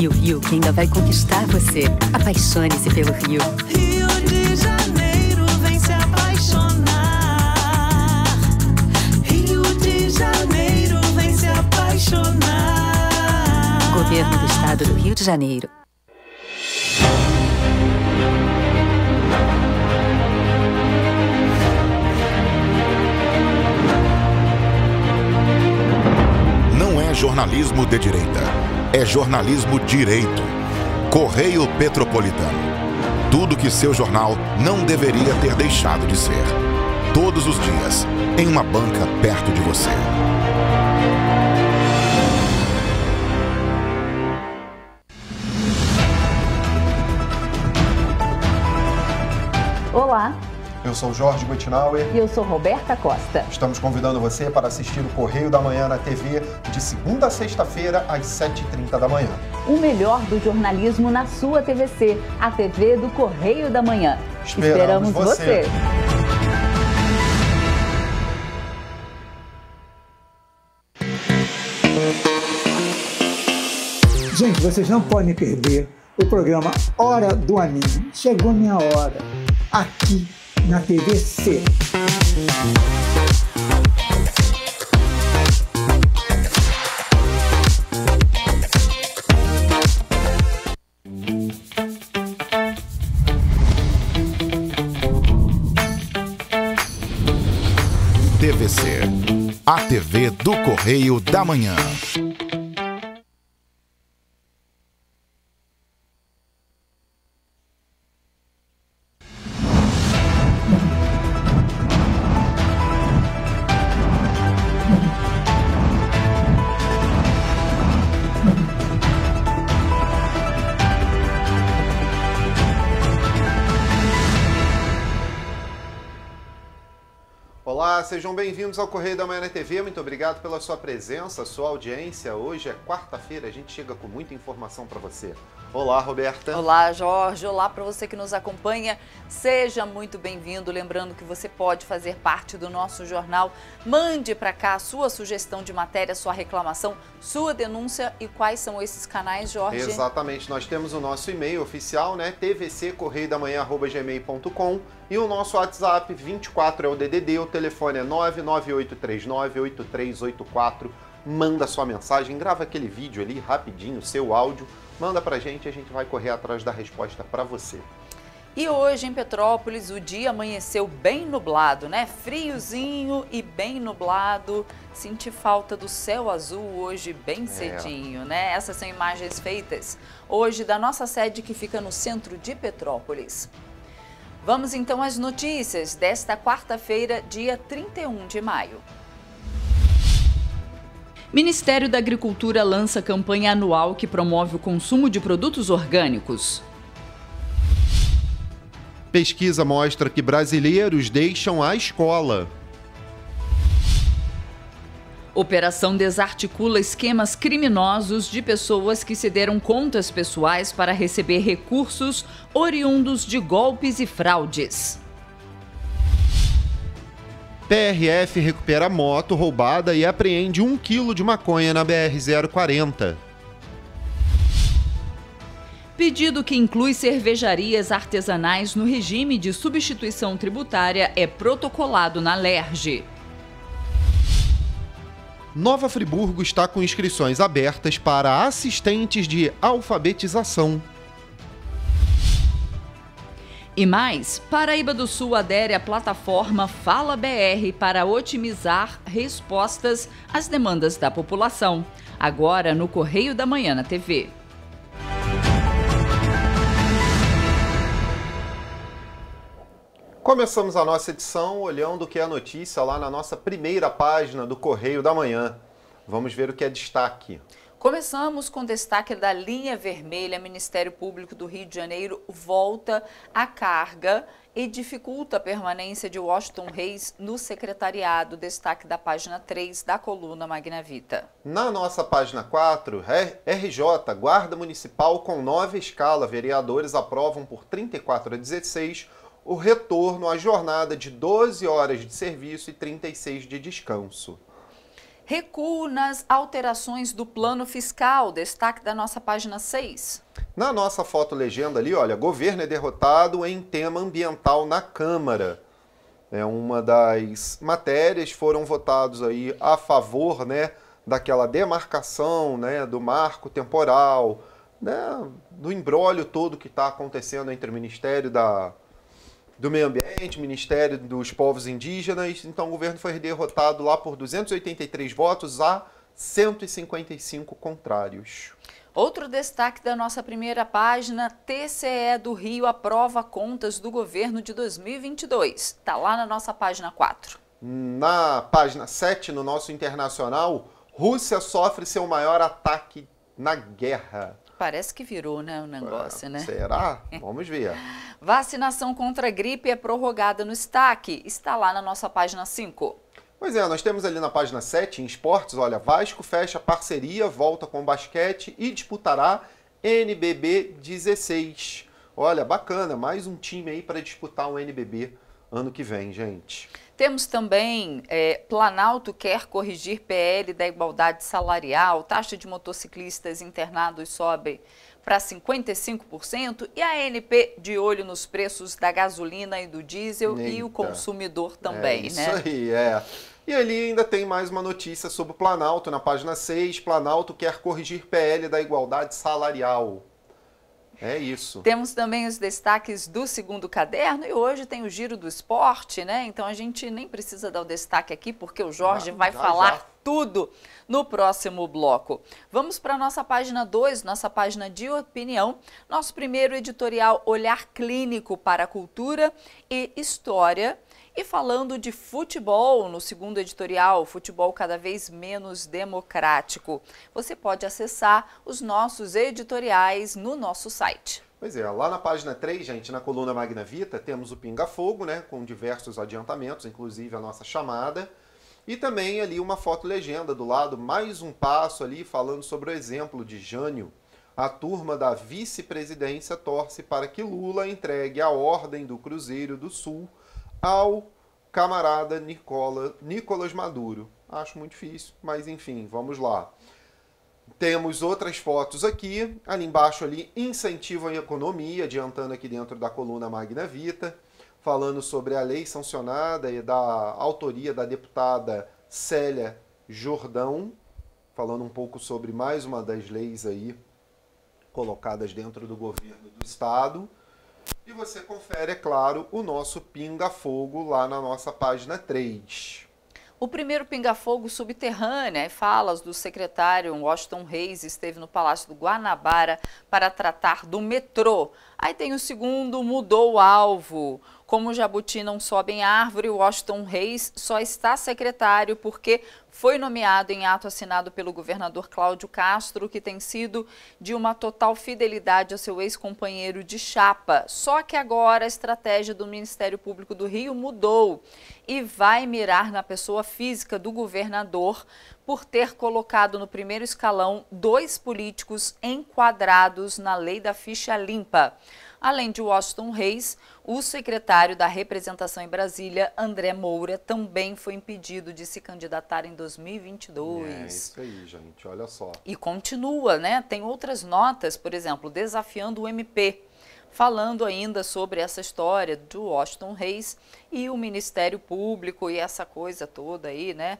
E o Rio que ainda vai conquistar você. Apaixone-se pelo Rio. Rio de Janeiro, vem se apaixonar. Rio de Janeiro, vem se apaixonar. Governo do Estado do Rio de Janeiro. Não é jornalismo de direita, é jornalismo direito. Correio Petropolitano. Tudo que seu jornal não deveria ter deixado de ser. Todos os dias, em uma banca perto de você. Olá, eu sou Jorge Goitnauer e eu sou Roberta Costa. Estamos convidando você para assistir o Correio da Manhã na TV de segunda a sexta-feira às 7h30 da manhã. O melhor do jornalismo na sua TVC, a TV do Correio da Manhã. Esperamos você! Gente, vocês não podem perder o programa Hora do Anime. Chegou minha hora, aqui na TVC. TVC, a TV do Correio da Manhã. Olá, sejam bem-vindos ao Correio da Manhã na TV. Muito obrigado pela sua presença, sua audiência. Hoje é quarta-feira, a gente chega com muita informação para você. Olá, Roberta. Olá, Jorge. Olá para você que nos acompanha. Seja muito bem-vindo. Lembrando que você pode fazer parte do nosso jornal. Mande para cá a sua sugestão de matéria, sua reclamação, sua denúncia e quais são esses canais, Jorge? Exatamente. Nós temos o nosso e-mail oficial, né? tvccorreiodamanhã@gmail.com e o nosso WhatsApp 24 é o DDD, o telefone é 998398384. Manda sua mensagem, grava aquele vídeo ali rapidinho, seu áudio. Manda pra gente e a gente vai correr atrás da resposta pra você. E hoje em Petrópolis o dia amanheceu bem nublado, né? Friozinho e bem nublado. Senti falta do céu azul hoje bem cedinho, né? Essas são imagens feitas hoje da nossa sede que fica no centro de Petrópolis. Vamos então às notícias desta quarta-feira, dia 31 de maio. Ministério da Agricultura lança campanha anual que promove o consumo de produtos orgânicos. Pesquisa mostra que brasileiros deixam a escola. Operação desarticula esquemas criminosos de pessoas que cederam contas pessoais para receber recursos oriundos de golpes e fraudes. PRF recupera moto roubada e apreende 1 quilo de maconha na BR-040. Pedido que inclui cervejarias artesanais no regime de substituição tributária é protocolado na LERJ. Nova Friburgo está com inscrições abertas para assistentes de alfabetização. E mais, Paraíba do Sul adere à plataforma Fala BR para otimizar respostas às demandas da população. Agora no Correio da Manhã na TV. Começamos a nossa edição olhando o que é notícia lá na nossa primeira página do Correio da Manhã. Vamos ver o que é destaque. Começamos com destaque da linha vermelha. Ministério Público do Rio de Janeiro volta à carga e dificulta a permanência de Washington Reis no secretariado. Destaque da página 3 da coluna Magna Vita. Na nossa página 4, RJ, Guarda Municipal com nova escala. Vereadores aprovam por 34-16 o retorno à jornada de 12 horas de serviço e 36 de descanso. Recuo nas alterações do plano fiscal, destaque da nossa página 6. Na nossa foto legenda ali, olha, governo é derrotado em tema ambiental na Câmara. É uma das matérias, foram votados aí a favor, né, daquela demarcação, né, do marco temporal, né, do imbróglio todo que está acontecendo entre o Ministério do Meio Ambiente, Ministério dos Povos Indígenas. Então o governo foi derrotado lá por 283 votos a 155 contrários. Outro destaque da nossa primeira página, TCE do Rio aprova contas do governo de 2022. Está lá na nossa página 4. Na página 7, no nosso internacional, Rússia sofre seu maior ataque na guerra. Parece que virou, né, o negócio, né? Será? Vamos ver. Vacinação contra a gripe é prorrogada no destaque. Está lá na nossa página 5. Pois é, nós temos ali na página 7, em esportes, olha, Vasco fecha parceria, volta com basquete e disputará NBB 16. Olha, bacana, mais um time aí para disputar o NBB ano que vem, gente. Temos também, Planalto quer corrigir PL da igualdade salarial, taxa de motociclistas internados sobe para 55% e a ANP de olho nos preços da gasolina e do diesel. Eita. E o consumidor também, isso, né? Isso aí, é. E ali ainda tem mais uma notícia sobre o Planalto, na página 6, Planalto quer corrigir PL da igualdade salarial. É isso. Temos também os destaques do segundo caderno e hoje tem o Giro do Esporte, né? Então a gente nem precisa dar o destaque aqui porque o Jorge vai falar tudo no próximo bloco. Vamos para a nossa página 2, nossa página de opinião. Nosso primeiro editorial, Olhar Clínico para a Cultura e História. E falando de futebol, no segundo editorial, futebol cada vez menos democrático. Você pode acessar os nossos editoriais no nosso site. Pois é, lá na página 3, gente, na coluna Magna Vita, temos o Pinga Fogo, né, com diversos adiantamentos, inclusive a nossa chamada. E também ali uma foto legenda do lado, mais um passo ali falando sobre o exemplo de Jânio. A turma da vice-presidência torce para que Lula entregue a ordem do Cruzeiro do Sul ao camarada Nicolás Maduro. Acho muito difícil, mas enfim, vamos lá. Temos outras fotos aqui, ali embaixo ali, incentivo à economia, adiantando aqui dentro da coluna Magna Vita, falando sobre a lei sancionada e da autoria da deputada Célia Jordão, falando um pouco sobre mais uma das leis aí colocadas dentro do governo do estado. E você confere, é claro, o nosso Pinga Fogo lá na nossa página 3. O primeiro Pinga Fogo subterrânea, falas do secretário Washington Reis, esteve no Palácio do Guanabara para tratar do metrô. Aí tem o segundo, mudou o alvo. Como o jabuti não sobe em árvore, o Washington Reis só está secretário porque foi nomeado em ato assinado pelo governador Cláudio Castro, que tem sido de uma total fidelidade ao seu ex-companheiro de chapa. Só que agora a estratégia do Ministério Público do Rio mudou e vai mirar na pessoa física do governador por ter colocado no primeiro escalão 2 políticos enquadrados na lei da ficha limpa. Além de Washington Reis, o secretário da representação em Brasília, André Moura, também foi impedido de se candidatar em 2022. É isso aí, gente, olha só. E continua, né? Tem outras notas, por exemplo, desafiando o MP, falando ainda sobre essa história do Washington Reis e o Ministério Público e essa coisa toda aí, né?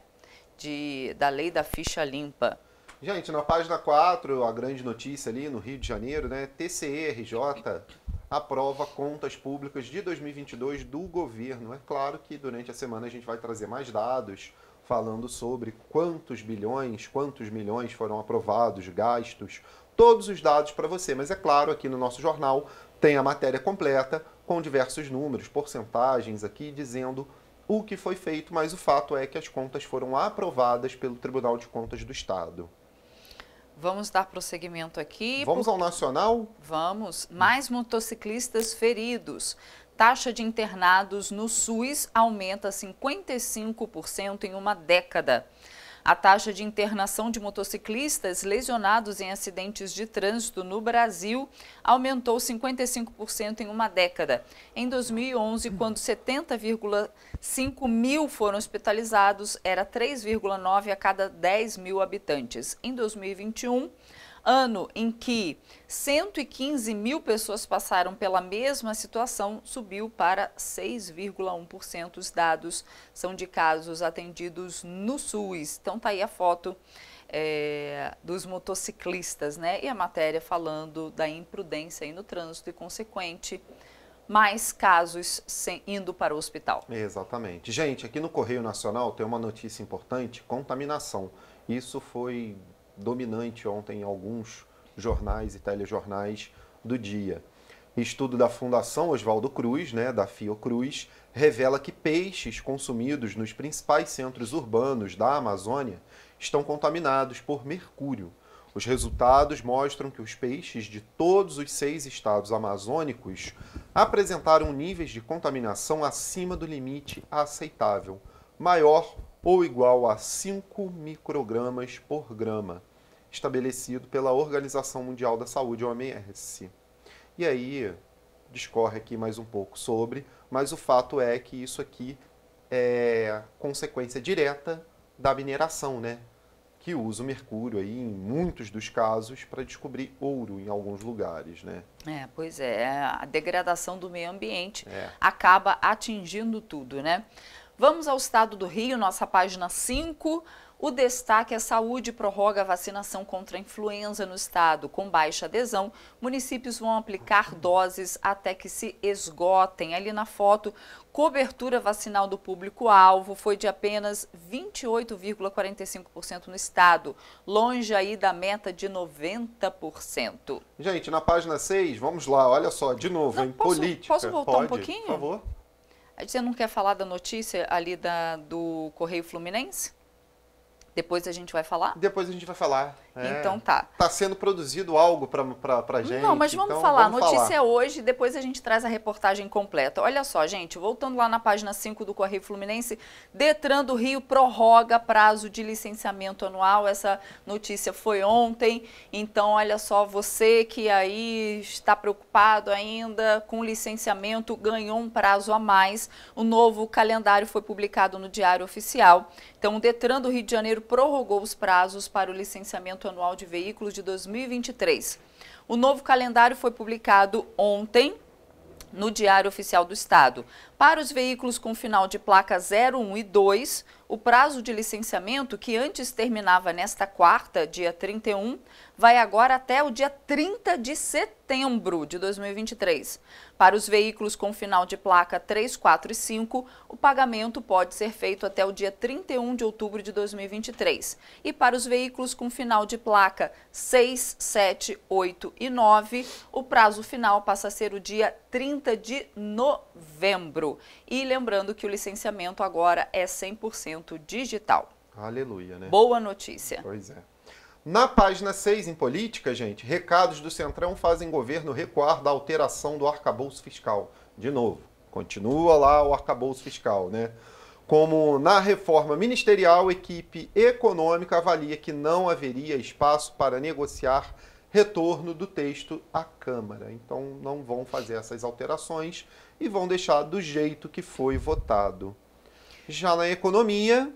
Da lei da ficha limpa. Gente, na página 4, a grande notícia ali no Rio de Janeiro, né? TCE-RJ aprova contas públicas de 2022 do governo. É claro que durante a semana a gente vai trazer mais dados falando sobre quantos bilhões, quantos milhões foram aprovados, gastos, todos os dados para você. Mas é claro, aqui no nosso jornal tem a matéria completa com diversos números, porcentagens aqui dizendo o que foi feito, mas o fato é que as contas foram aprovadas pelo Tribunal de Contas do Estado. Vamos dar prosseguimento aqui. Vamos ao nacional? Vamos. Mais motociclistas feridos. Taxa de internados no SUS aumenta 55% em uma década. A taxa de internação de motociclistas lesionados em acidentes de trânsito no Brasil aumentou 55% em uma década. Em 2011, quando 70,5 mil foram hospitalizados, era 3,9 a cada 10 mil habitantes. Em 2021, ano em que 115 mil pessoas passaram pela mesma situação, subiu para 6,1%. Os dados são de casos atendidos no SUS. Então tá aí a foto dos motociclistas, né? E a matéria falando da imprudência aí no trânsito e consequente mais casos indo para o hospital. Exatamente. Gente, aqui no Correio Nacional tem uma notícia importante: contaminação. Isso foi dominante ontem em alguns jornais e telejornais do dia. Estudo da Fundação Oswaldo Cruz, né, da Fiocruz, revela que peixes consumidos nos principais centros urbanos da Amazônia estão contaminados por mercúrio. Os resultados mostram que os peixes de todos os 6 estados amazônicos apresentaram níveis de contaminação acima do limite aceitável, maior ou igual a 5 microgramas por grama, estabelecido pela Organização Mundial da Saúde, OMS. E aí, discorre aqui mais um pouco sobre, mas o fato é que isso aqui é consequência direta da mineração, né? Que usa o mercúrio aí, em muitos dos casos, para descobrir ouro em alguns lugares, né? Pois é, a degradação do meio ambiente acaba atingindo tudo, né? Vamos ao estado do Rio, nossa página 5. O destaque é saúde prorroga a vacinação contra a influenza no estado. Com baixa adesão, municípios vão aplicar doses até que se esgotem. Ali na foto, cobertura vacinal do público-alvo foi de apenas 28,45% no estado, longe aí da meta de 90%. Gente, na página 6, vamos lá, olha só, de novo, em política. Posso voltar um pouquinho? Por favor. Você não quer falar da notícia ali do Correio Fluminense? Depois a gente vai falar? Depois a gente vai falar. Então tá. Está sendo produzido algo pra gente. Não, mas vamos falar. A notícia é hoje, depois a gente traz a reportagem completa. Olha só, gente, voltando lá na página 5 do Correio Fluminense, Detran do Rio prorroga prazo de licenciamento anual. Essa notícia foi ontem. Então, olha só, você que aí está preocupado ainda com licenciamento, ganhou um prazo a mais. O novo calendário foi publicado no Diário Oficial. Então, o Detran do Rio de Janeiro prorrogou os prazos para o licenciamento anual de veículos de 2023. O novo calendário foi publicado ontem no Diário Oficial do Estado. Para os veículos com final de placa 01 e 2, o prazo de licenciamento, que antes terminava nesta quarta, dia 31, vai agora até o dia 30 de setembro de 2023. Para os veículos com final de placa 3, 4 e 5, o pagamento pode ser feito até o dia 31 de outubro de 2023. E para os veículos com final de placa 6, 7, 8 e 9, o prazo final passa a ser o dia 30 de novembro. E lembrando que o licenciamento agora é 100% digital. Aleluia, né? Boa notícia. Pois é. Na página 6, em política, gente, recados do Centrão fazem governo recuar da alteração do arcabouço fiscal. De novo, continua lá o arcabouço fiscal, né? Como na reforma ministerial, equipe econômica avalia que não haveria espaço para negociar retorno do texto à Câmara. Então, não vão fazer essas alterações e vão deixar do jeito que foi votado. Já na economia,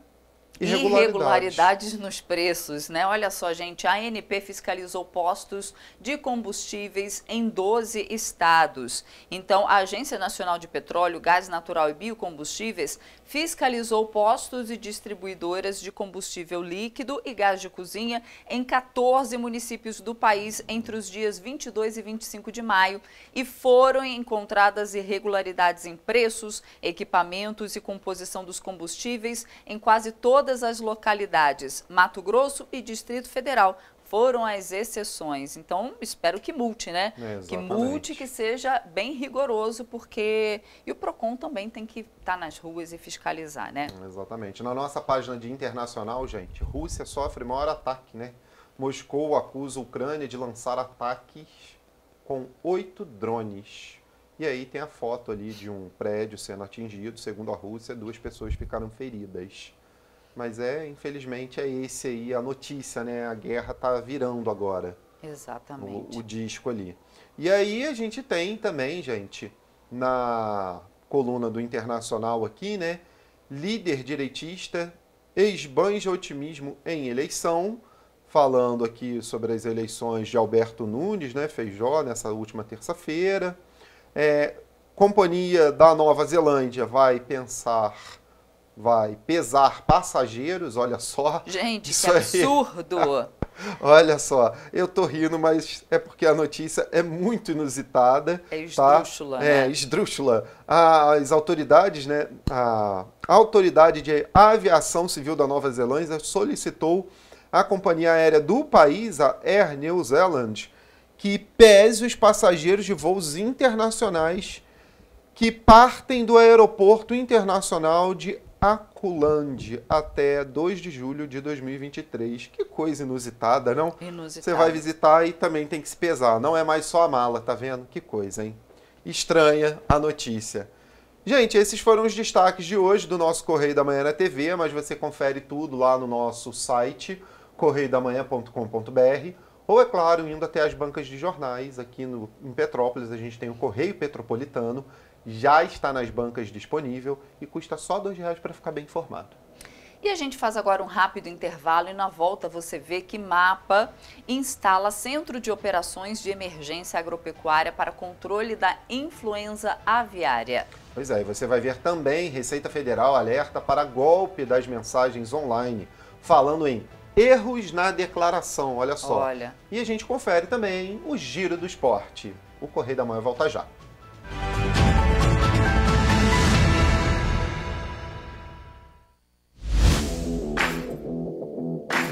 irregularidades nos preços, né? Olha só, gente, a ANP fiscalizou postos de combustíveis em 12 estados. Então, a Agência Nacional de Petróleo, Gás Natural e Biocombustíveis fiscalizou postos e distribuidoras de combustível líquido e gás de cozinha em 14 municípios do país entre os dias 22 e 25 de maio e foram encontradas irregularidades em preços, equipamentos e composição dos combustíveis em quase todas as localidades. Mato Grosso e Distrito Federal foram as exceções. Então, espero que multe, né? Que multe, que seja bem rigoroso, porque... E o PROCON também tem que estar nas ruas e fiscalizar, né? Exatamente. Na nossa página de internacional, gente, Rússia sofre maior ataque, né? Moscou acusa a Ucrânia de lançar ataques com 8 drones. E aí tem a foto ali de um prédio sendo atingido. Segundo a Rússia, 2 pessoas ficaram feridas. Mas infelizmente é esse aí a notícia, né? A guerra tá virando agora. Exatamente. O disco ali. E aí a gente tem também, gente, na coluna do Internacional aqui, né? Líder direitista esbanja otimismo em eleição, falando aqui sobre as eleições de Alberto Nunes, né? Feijó, nessa última terça-feira. Companhia da Nova Zelândia vai pesar passageiros, olha só. Gente, que absurdo! Olha só, eu tô rindo, mas é porque a notícia é muito inusitada. É esdrúxula, tá? né? Esdrúxula. As autoridades, né? A Autoridade de Aviação Civil da Nova Zelândia solicitou à companhia aérea do país, a Air New Zealand, que pese os passageiros de voos internacionais que partem do aeroporto internacional de Auckland até 2 de julho de 2023. Que coisa inusitada, não? Inusitada. Você vai visitar e também tem que se pesar. Não é mais só a mala, tá vendo? Que coisa, hein? Estranha a notícia. Gente, esses foram os destaques de hoje do nosso Correio da Manhã na TV, mas você confere tudo lá no nosso site, correiodamanhã.com.br, ou, é claro, indo até as bancas de jornais. Aqui em Petrópolis a gente tem o Correio Petropolitano, já está nas bancas disponível e custa só R$2 para ficar bem informado. E a gente faz agora um rápido intervalo e na volta você vê que MAPA instala Centro de Operações de Emergência Agropecuária para controle da influenza aviária. Pois é, e você vai ver também Receita Federal alerta para golpe das mensagens online, falando em erros na declaração, olha só. Olha. E a gente confere também o Giro do Esporte. O Correio da Manhã volta já.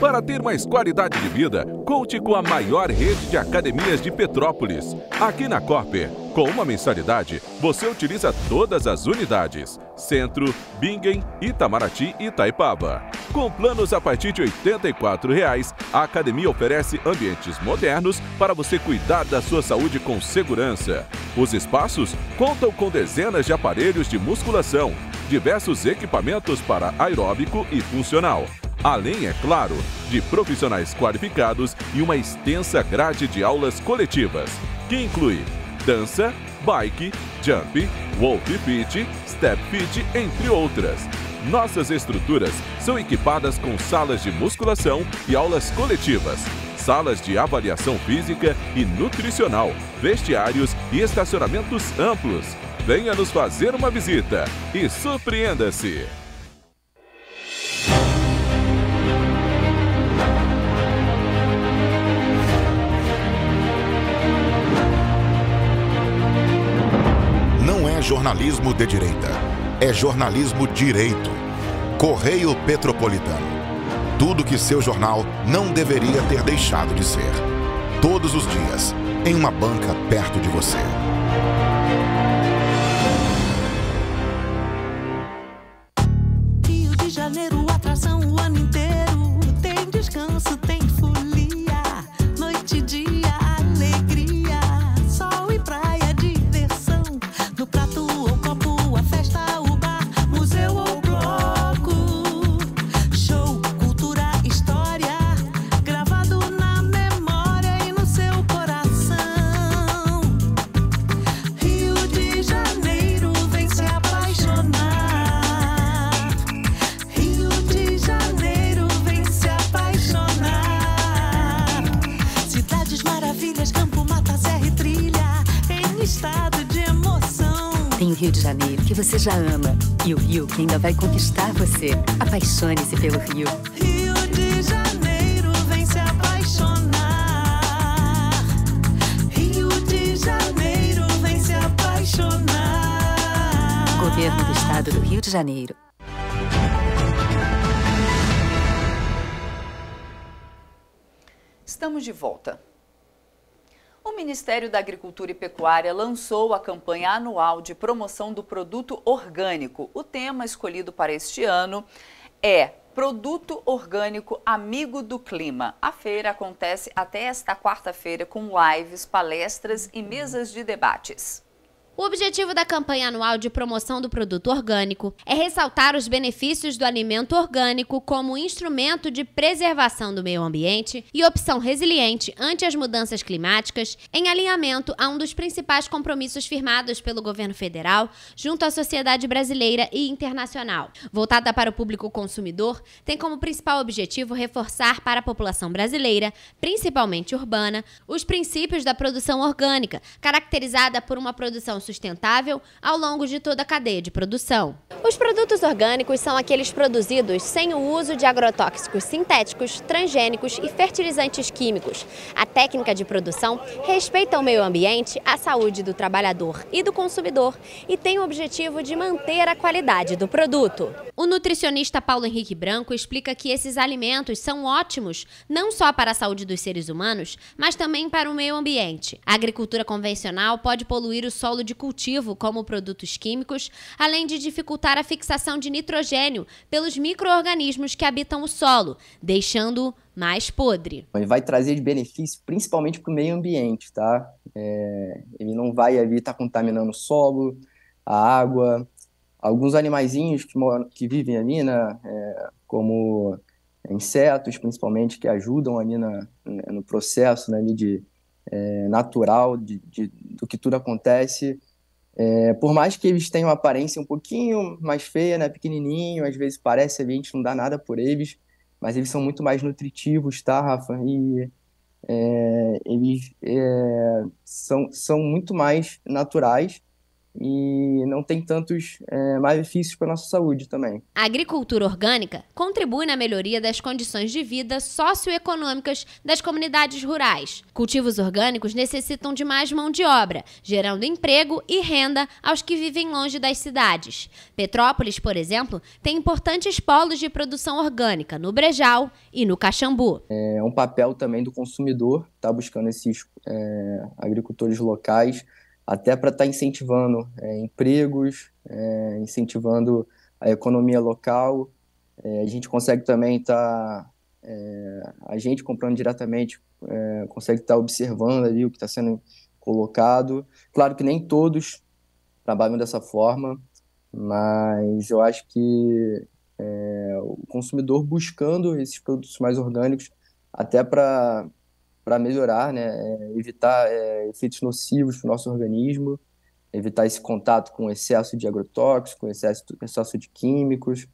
Para ter mais qualidade de vida, conte com a maior rede de academias de Petrópolis. Aqui na Cooper, com uma mensalidade, você utiliza todas as unidades: Centro, Bingen, Itamaraty e Itaipava. Com planos a partir de R$ 84,00, a academia oferece ambientes modernos para você cuidar da sua saúde com segurança. Os espaços contam com dezenas de aparelhos de musculação, diversos equipamentos para aeróbico e funcional. Além, é claro, de profissionais qualificados e uma extensa grade de aulas coletivas, que inclui dança, bike, jump, wolf fit, step fit, entre outras. Nossas estruturas são equipadas com salas de musculação e aulas coletivas, salas de avaliação física e nutricional, vestiários e estacionamentos amplos. Venha nos fazer uma visita e surpreenda-se! Jornalismo de direita. É jornalismo direito. Correio Petropolitano. Tudo que seu jornal não deveria ter deixado de ser. Todos os dias, em uma banca perto de você. Rio de Janeiro, atração o ano inteiro. Tem descanso, tem folia. Noite e dia, alegria. Sol e praia, diversão. No prato ou copo, a festa, o bar, museu ou bloco. Show, cultura, história, gravado na memória e no seu coração. Rio de Janeiro, vem se apaixonar. Rio de Janeiro, vem se apaixonar. Cidades maravilhas, campo, mata, serra e trilha, em estado de emoção. Tem o Rio de Janeiro, que você já ama, e o Rio que ainda vai conquistar você. Apaixone-se pelo Rio. Rio de Janeiro, vem se apaixonar. Rio de Janeiro, vem se apaixonar. Governo do Estado do Rio de Janeiro. Estamos de volta. O Ministério da Agricultura e Pecuária lançou a campanha anual de promoção do produto orgânico. O tema escolhido para este ano é Produto Orgânico Amigo do Clima. A feira acontece até esta quarta-feira com lives, palestras e mesas de debates. O objetivo da campanha anual de promoção do produto orgânico é ressaltar os benefícios do alimento orgânico como instrumento de preservação do meio ambiente e opção resiliente ante as mudanças climáticas, em alinhamento a um dos principais compromissos firmados pelo governo federal junto à sociedade brasileira e internacional. Voltada para o público consumidor, tem como principal objetivo reforçar para a população brasileira, principalmente urbana, os princípios da produção orgânica, caracterizada por uma produção sustentável ao longo de toda a cadeia de produção. Os produtos orgânicos são aqueles produzidos sem o uso de agrotóxicos sintéticos, transgênicos e fertilizantes químicos. A técnica de produção respeita o meio ambiente, a saúde do trabalhador e do consumidor e tem o objetivo de manter a qualidade do produto. O nutricionista Paulo Henrique Branco explica que esses alimentos são ótimos não só para a saúde dos seres humanos, mas também para o meio ambiente. A agricultura convencional pode poluir o solo de cultivo como produtos químicos, além de dificultar a fixação de nitrogênio pelos micro-organismos que habitam o solo, deixando-o mais podre. Ele vai trazer de benefício principalmente para o meio ambiente, tá? Ele não vai ali estar contaminando o solo, a água, alguns animaizinhos que vivem ali, né? Como insetos, principalmente, que ajudam ali no processo, né, ali natural do que tudo acontece. Por mais que eles tenham uma aparência um pouquinho mais feia, né, pequenininho, às vezes parece ali, a gente não dá nada por eles, mas eles são muito mais nutritivos, tá, Rafa? E eles são muito mais naturais e não tem tantos malefícios para a nossa saúde também. A agricultura orgânica contribui na melhoria das condições de vida socioeconômicas das comunidades rurais. Cultivos orgânicos necessitam de mais mão de obra, gerando emprego e renda aos que vivem longe das cidades. Petrópolis, por exemplo, tem importantes polos de produção orgânica no Brejal e no Caxambu. É um papel também do consumidor, tá buscando esses agricultores locais, até para estar incentivando empregos, incentivando a economia local. A gente consegue também estar, a gente comprando diretamente, consegue estar observando ali o que está sendo colocado. Claro que nem todos trabalham dessa forma, mas eu acho que o consumidor buscando esses produtos mais orgânicos, até para melhorar, né, evitar efeitos nocivos para o nosso organismo, evitar esse contato com excesso de agrotóxicos, excesso de químicos.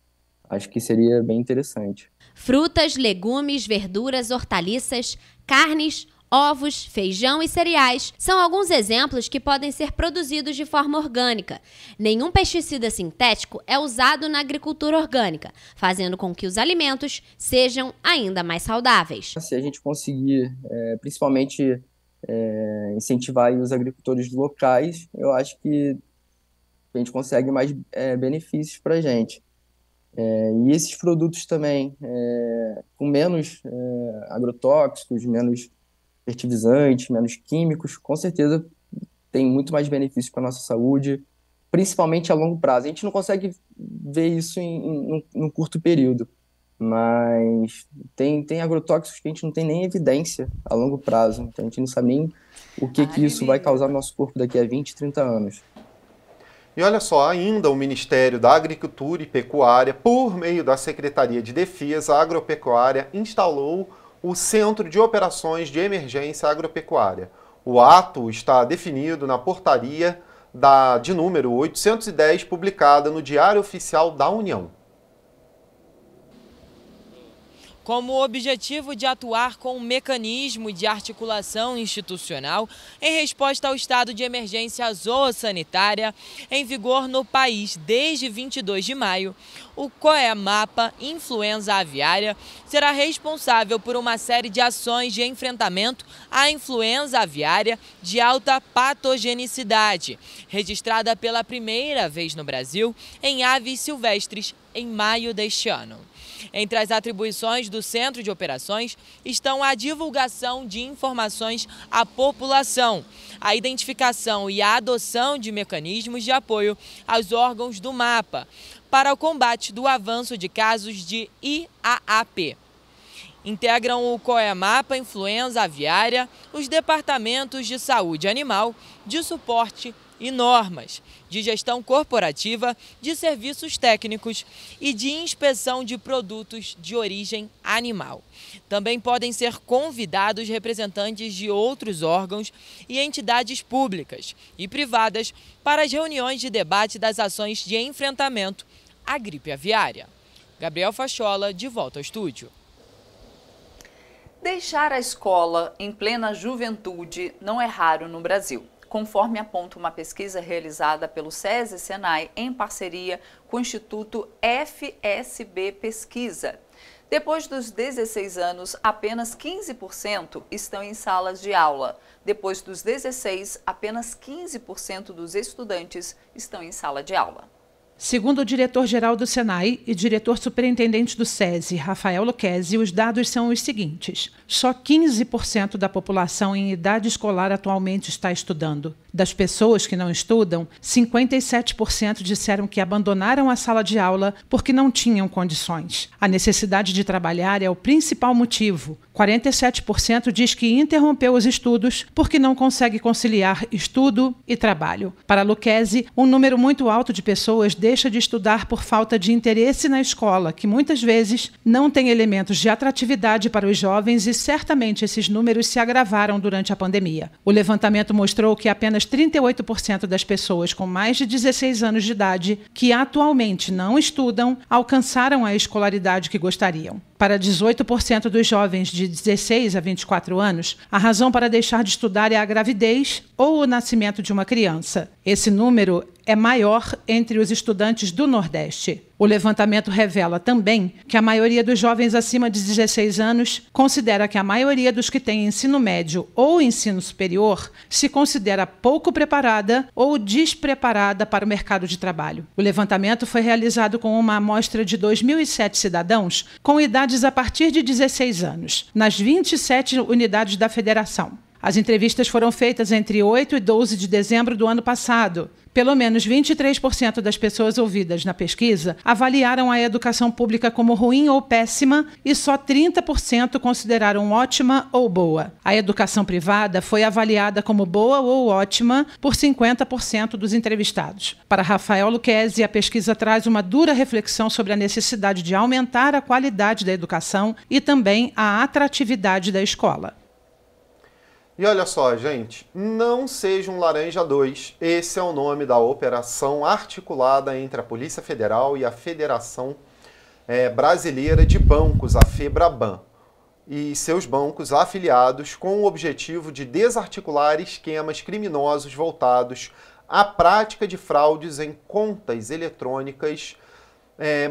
Acho que seria bem interessante. Frutas, legumes, verduras, hortaliças, carnes, ovos, feijão e cereais são alguns exemplos que podem ser produzidos de forma orgânica. Nenhum pesticida sintético é usado na agricultura orgânica, fazendo com que os alimentos sejam ainda mais saudáveis. Se a gente conseguir, principalmente, incentivar os agricultores locais, eu acho que a gente consegue mais benefícios para a gente. E esses produtos também, com menos agrotóxicos, menos fertilizantes, menos químicos, com certeza tem muito mais benefícios para a nossa saúde, principalmente a longo prazo. A gente não consegue ver isso num curto período, mas tem agrotóxicos que a gente não tem nem evidência a longo prazo, então a gente não sabe nem o que isso vai causar no nosso corpo daqui a 20, 30 anos. E olha só, ainda o Ministério da Agricultura e Pecuária, por meio da Secretaria de Defesa Agropecuária, instalou o Centro de Operações de Emergência Agropecuária. O ato está definido na portaria de número 810, publicada no Diário Oficial da União. Como objetivo de atuar com um mecanismo de articulação institucional em resposta ao estado de emergência zoossanitária em vigor no país desde 22 de maio, o COEMAPA Influenza Aviária será responsável por uma série de ações de enfrentamento à influenza aviária de alta patogenicidade, registrada pela primeira vez no Brasil em aves silvestres em maio deste ano. Entre as atribuições do Centro de Operações estão a divulgação de informações à população, a identificação e a adoção de mecanismos de apoio aos órgãos do MAPA para o combate do avanço de casos de IAAP. Integram o COEMAPA Influenza Aviária os departamentos de saúde animal, de suporte e normas de gestão corporativa, de serviços técnicos e de inspeção de produtos de origem animal. Também podem ser convidados representantes de outros órgãos e entidades públicas e privadas para as reuniões de debate das ações de enfrentamento à gripe aviária. Gabriel Fachola, de volta ao estúdio. Deixar a escola em plena juventude não é raro no Brasil, conforme aponta uma pesquisa realizada pelo SESI e Senai em parceria com o Instituto FSB Pesquisa. Depois dos 16 anos, apenas 15% estão em salas de aula. Depois dos 16, apenas 15% dos estudantes estão em sala de aula. Segundo o diretor-geral do Senai e diretor superintendente do SESI, Rafael Lucchesi, os dados são os seguintes. Só 15% da população em idade escolar atualmente está estudando. Das pessoas que não estudam, 57% disseram que abandonaram a sala de aula porque não tinham condições. A necessidade de trabalhar é o principal motivo. 47% diz que interrompeu os estudos porque não consegue conciliar estudo e trabalho. Para Lucchesi, um número muito alto de pessoas deixa de estudar por falta de interesse na escola, que muitas vezes não tem elementos de atratividade para os jovens e certamente esses números se agravaram durante a pandemia. O levantamento mostrou que apenas 38% das pessoas com mais de 16 anos de idade que atualmente não estudam alcançaram a escolaridade que gostariam. Para 18% dos jovens de 16 a 24 anos, a razão para deixar de estudar é a gravidez ou o nascimento de uma criança. Esse número é maior entre os estudantes do Nordeste. O levantamento revela também que a maioria dos jovens acima de 16 anos considera que a maioria dos que têm ensino médio ou ensino superior se considera pouco preparada ou despreparada para o mercado de trabalho. O levantamento foi realizado com uma amostra de 2.007 cidadãos com idades a partir de 16 anos, nas 27 unidades da federação. As entrevistas foram feitas entre 8 e 12 de dezembro do ano passado. Pelo menos 23% das pessoas ouvidas na pesquisa avaliaram a educação pública como ruim ou péssima e só 30% consideraram ótima ou boa. A educação privada foi avaliada como boa ou ótima por 50% dos entrevistados. Para Rafael Lucchesi, a pesquisa traz uma dura reflexão sobre a necessidade de aumentar a qualidade da educação e também a atratividade da escola. E olha só, gente, não seja um laranja 2. Esse é o nome da operação articulada entre a Polícia Federal e a Federação Brasileira de Bancos, a FEBRABAN, e seus bancos afiliados com o objetivo de desarticular esquemas criminosos voltados à prática de fraudes em contas eletrônicas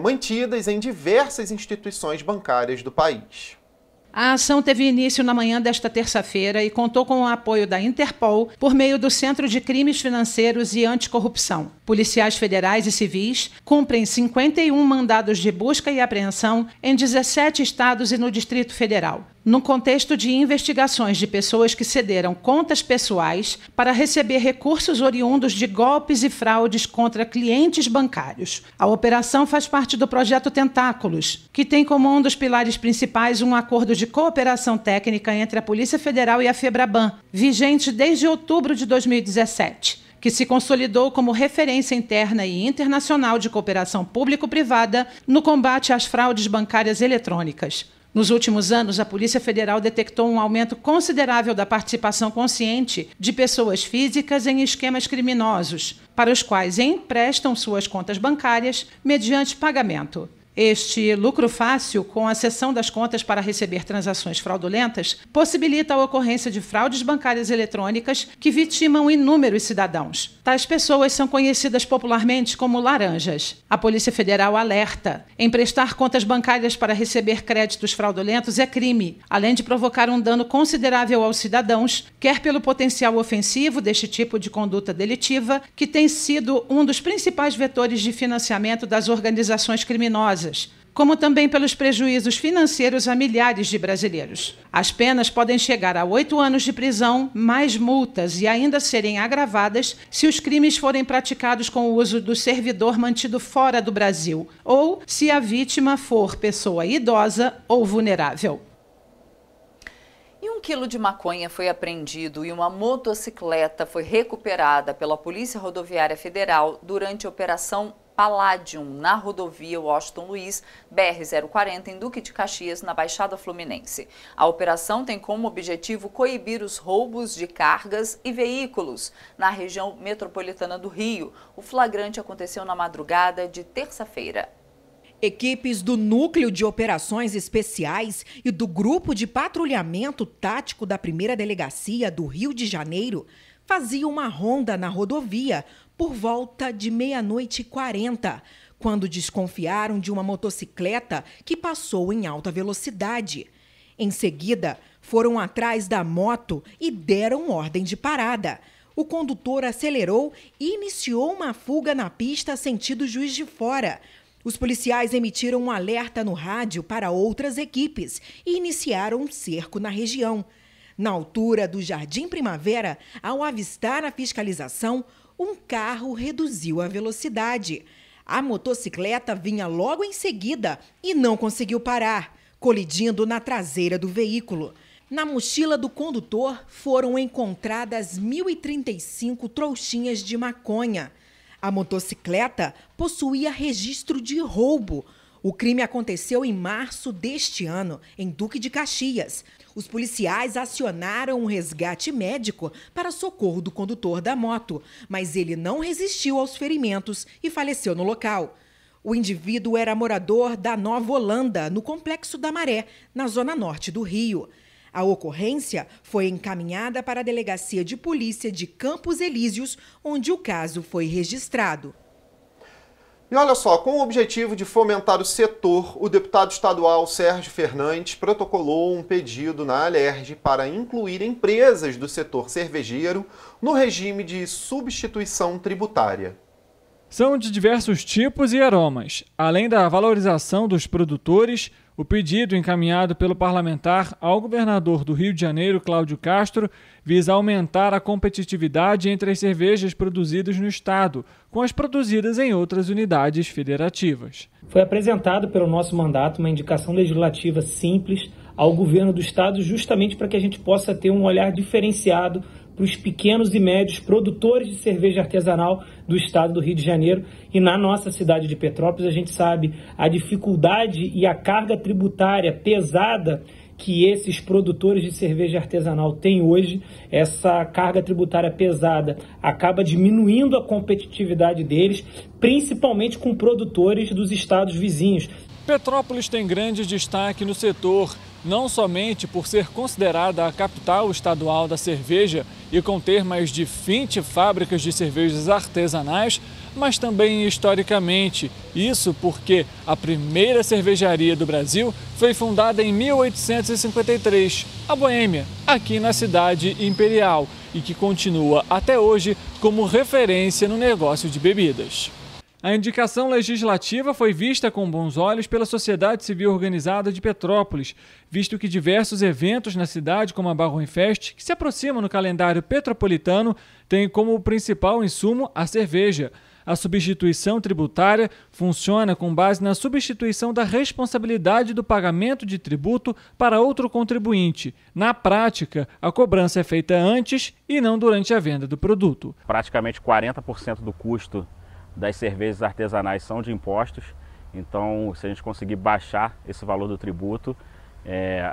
mantidas em diversas instituições bancárias do país. A ação teve início na manhã desta terça-feira e contou com o apoio da Interpol por meio do Centro de Crimes Financeiros e Anticorrupção. Policiais federais e civis cumprem 51 mandados de busca e apreensão em 17 estados e no Distrito Federal, no contexto de investigações de pessoas que cederam contas pessoais para receber recursos oriundos de golpes e fraudes contra clientes bancários. A operação faz parte do projeto Tentáculos, que tem como um dos pilares principais um acordo de cooperação técnica entre a Polícia Federal e a FEBRABAN, vigente desde outubro de 2017. Que se consolidou como referência interna e internacional de cooperação público-privada no combate às fraudes bancárias eletrônicas. Nos últimos anos, a Polícia Federal detectou um aumento considerável da participação consciente de pessoas físicas em esquemas criminosos, para os quais emprestam suas contas bancárias mediante pagamento. Este lucro fácil, com a cessão das contas para receber transações fraudulentas, possibilita a ocorrência de fraudes bancárias eletrônicas que vitimam inúmeros cidadãos. Tais pessoas são conhecidas popularmente como laranjas. A Polícia Federal alerta: emprestar contas bancárias para receber créditos fraudulentos é crime, além de provocar um dano considerável aos cidadãos, quer pelo potencial ofensivo deste tipo de conduta delitiva, que tem sido um dos principais vetores de financiamento das organizações criminosas, como também pelos prejuízos financeiros a milhares de brasileiros. As penas podem chegar a 8 anos de prisão, mais multas e ainda serem agravadas se os crimes forem praticados com o uso do servidor mantido fora do Brasil ou se a vítima for pessoa idosa ou vulnerável. E 1 quilo de maconha foi apreendido e uma motocicleta foi recuperada pela Polícia Rodoviária Federal durante a Operação Palladium, na rodovia Washington Luiz, BR-040, em Duque de Caxias, na Baixada Fluminense. A operação tem como objetivo coibir os roubos de cargas e veículos na região metropolitana do Rio. O flagrante aconteceu na madrugada de terça-feira. Equipes do Núcleo de Operações Especiais e do Grupo de Patrulhamento Tático da 1ª Delegacia do Rio de Janeiro faziam uma ronda na rodovia por volta de 00:40, quando desconfiaram de uma motocicleta que passou em alta velocidade. Em seguida, foram atrás da moto e deram ordem de parada. O condutor acelerou e iniciou uma fuga na pista sentido Juiz de Fora. Os policiais emitiram um alerta no rádio para outras equipes e iniciaram um cerco na região. Na altura do Jardim Primavera, ao avistar a fiscalização, um carro reduziu a velocidade. A motocicleta vinha logo em seguida e não conseguiu parar, colidindo na traseira do veículo. Na mochila do condutor foram encontradas 1.035 trouxinhas de maconha. A motocicleta possuía registro de roubo. O crime aconteceu em março deste ano, em Duque de Caxias. Os policiais acionaram um resgate médico para socorro do condutor da moto, mas ele não resistiu aos ferimentos e faleceu no local. O indivíduo era morador da Nova Holanda, no Complexo da Maré, na zona norte do Rio. A ocorrência foi encaminhada para a Delegacia de Polícia de Campos Elíseos, onde o caso foi registrado. E olha só, com o objetivo de fomentar o setor, o deputado estadual Sérgio Fernandes protocolou um pedido na Alerj para incluir empresas do setor cervejeiro no regime de substituição tributária. São de diversos tipos e aromas. Além da valorização dos produtores, o pedido encaminhado pelo parlamentar ao governador do Rio de Janeiro, Cláudio Castro, visa aumentar a competitividade entre as cervejas produzidas no estado, com as produzidas em outras unidades federativas. Foi apresentado pelo nosso mandato uma indicação legislativa simples ao governo do estado, justamente para que a gente possa ter um olhar diferenciado para os pequenos e médios produtores de cerveja artesanal do estado do Rio de Janeiro. E na nossa cidade de Petrópolis a gente sabe a dificuldade e a carga tributária pesada que esses produtores de cerveja artesanal têm hoje. Essa carga tributária pesada acaba diminuindo a competitividade deles, principalmente com produtores dos estados vizinhos. Petrópolis tem grande destaque no setor, não somente por ser considerada a capital estadual da cerveja e conter mais de 20 fábricas de cervejas artesanais, mas também historicamente. Isso porque a primeira cervejaria do Brasil foi fundada em 1853, a Boêmia, aqui na cidade imperial, e que continua até hoje como referência no negócio de bebidas. A indicação legislativa foi vista com bons olhos pela sociedade civil organizada de Petrópolis, visto que diversos eventos na cidade, como a Barroinfest, que se aproximam no calendário petropolitano, têm como principal insumo a cerveja. A substituição tributária funciona com base na substituição da responsabilidade do pagamento de tributo para outro contribuinte. Na prática, a cobrança é feita antes e não durante a venda do produto. Praticamente 40% do custo das cervejas artesanais são de impostos, então se a gente conseguir baixar esse valor do tributo,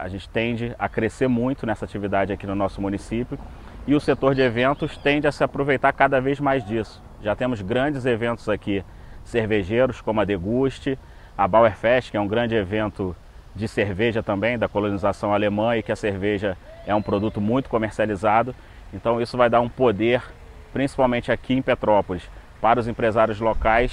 a gente tende a crescer muito nessa atividade aqui no nosso município e o setor de eventos tende a se aproveitar cada vez mais disso. Já temos grandes eventos aqui cervejeiros, como a Deguste, a Bauerfest, que é um grande evento de cerveja também, da colonização alemã, e que a cerveja é um produto muito comercializado, então isso vai dar um poder, principalmente aqui em Petrópolis, para os empresários locais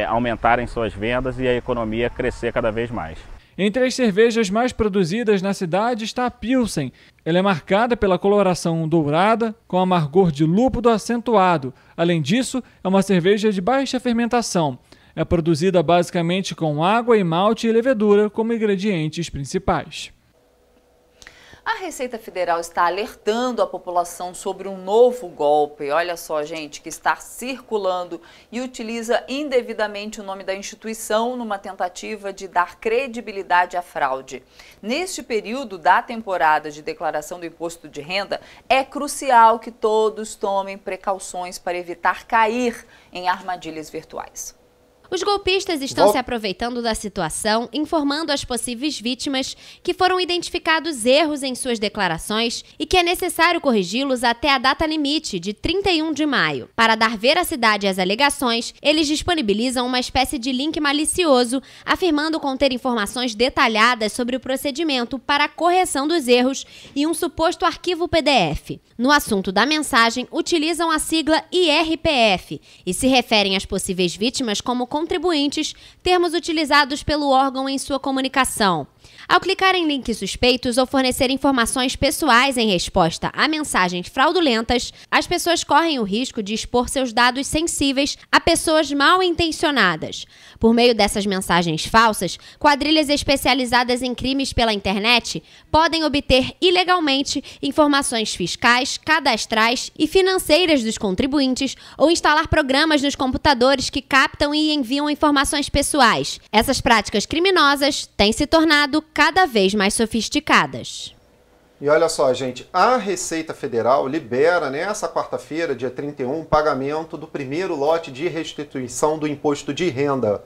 aumentarem suas vendas e a economia crescer cada vez mais. Entre as cervejas mais produzidas na cidade está a Pilsen. Ela é marcada pela coloração dourada, com amargor de lúpulo acentuado. Além disso, é uma cerveja de baixa fermentação. É produzida basicamente com água e malte e levedura como ingredientes principais. A Receita Federal está alertando a população sobre um novo golpe, olha só, gente, que está circulando e utiliza indevidamente o nome da instituição numa tentativa de dar credibilidade à fraude. Neste período da temporada de declaração do imposto de renda, é crucial que todos tomem precauções para evitar cair em armadilhas virtuais. Os golpistas estão se aproveitando da situação, informando às possíveis vítimas que foram identificados erros em suas declarações e que é necessário corrigi-los até a data limite, de 31 de maio. Para dar veracidade às alegações, eles disponibilizam uma espécie de link malicioso, afirmando conter informações detalhadas sobre o procedimento para a correção dos erros e um suposto arquivo PDF. No assunto da mensagem, utilizam a sigla IRPF e se referem às possíveis vítimas como contribuintes, termos utilizados pelo órgão em sua comunicação. Ao clicar em links suspeitos ou fornecer informações pessoais em resposta a mensagens fraudulentas, as pessoas correm o risco de expor seus dados sensíveis a pessoas mal intencionadas. Por meio dessas mensagens falsas, quadrilhas especializadas em crimes pela internet podem obter ilegalmente informações fiscais, cadastrais e financeiras dos contribuintes ou instalar programas nos computadores que captam e enviam informações pessoais. Essas práticas criminosas têm se tornado cada vez mais sofisticadas. E olha só, gente, a Receita Federal libera nessa quarta-feira, dia 31, o pagamento do primeiro lote de restituição do imposto de renda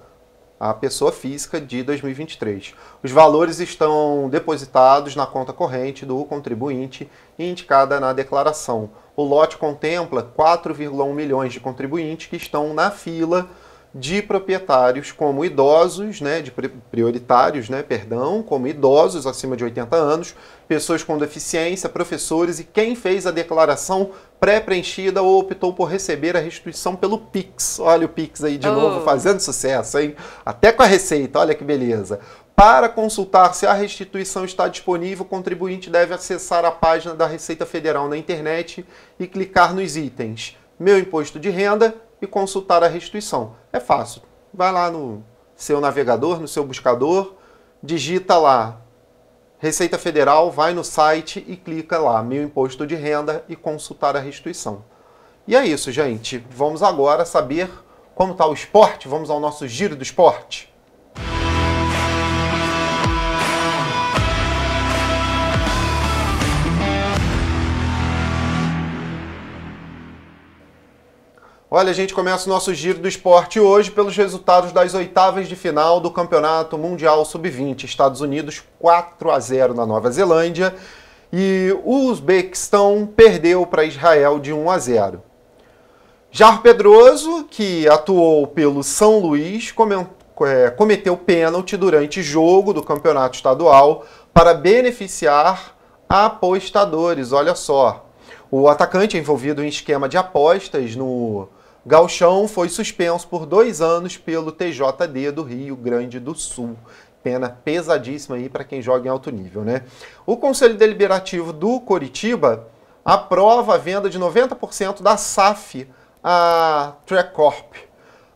à pessoa física de 2023. Os valores estão depositados na conta corrente do contribuinte indicada na declaração. O lote contempla 4,1 milhões de contribuintes que estão na fila de proprietários como idosos, como idosos acima de 80 anos, pessoas com deficiência, professores e quem fez a declaração pré-preenchida ou optou por receber a restituição pelo Pix. Olha o Pix aí de novo fazendo sucesso, hein? Até com a Receita, olha que beleza. Para consultar se a restituição está disponível, o contribuinte deve acessar a página da Receita Federal na internet e clicar nos itens Meu Imposto de Renda e consultar a restituição. É fácil. Vai lá no seu navegador, no seu buscador, digita lá Receita Federal, vai no site e clica lá Meu Imposto de Renda e consultar a restituição. E é isso, gente. Vamos agora saber como está o esporte. Vamos ao nosso giro do esporte. Olha, a gente começa o nosso giro do esporte hoje pelos resultados das oitavas de final do Campeonato Mundial Sub-20. Estados Unidos 4-0 na Nova Zelândia e o Uzbequistão perdeu para Israel de 1-0. Jair Pedroso, que atuou pelo São Luís, cometeu pênalti durante o jogo do Campeonato Estadual para beneficiar apostadores. Olha só, o atacante envolvido em esquema de apostas no Gauchão foi suspenso por 2 anos pelo TJD do Rio Grande do Sul. Pena pesadíssima aí para quem joga em alto nível, né? O Conselho Deliberativo do Coritiba aprova a venda de 90% da SAF à Track Corp.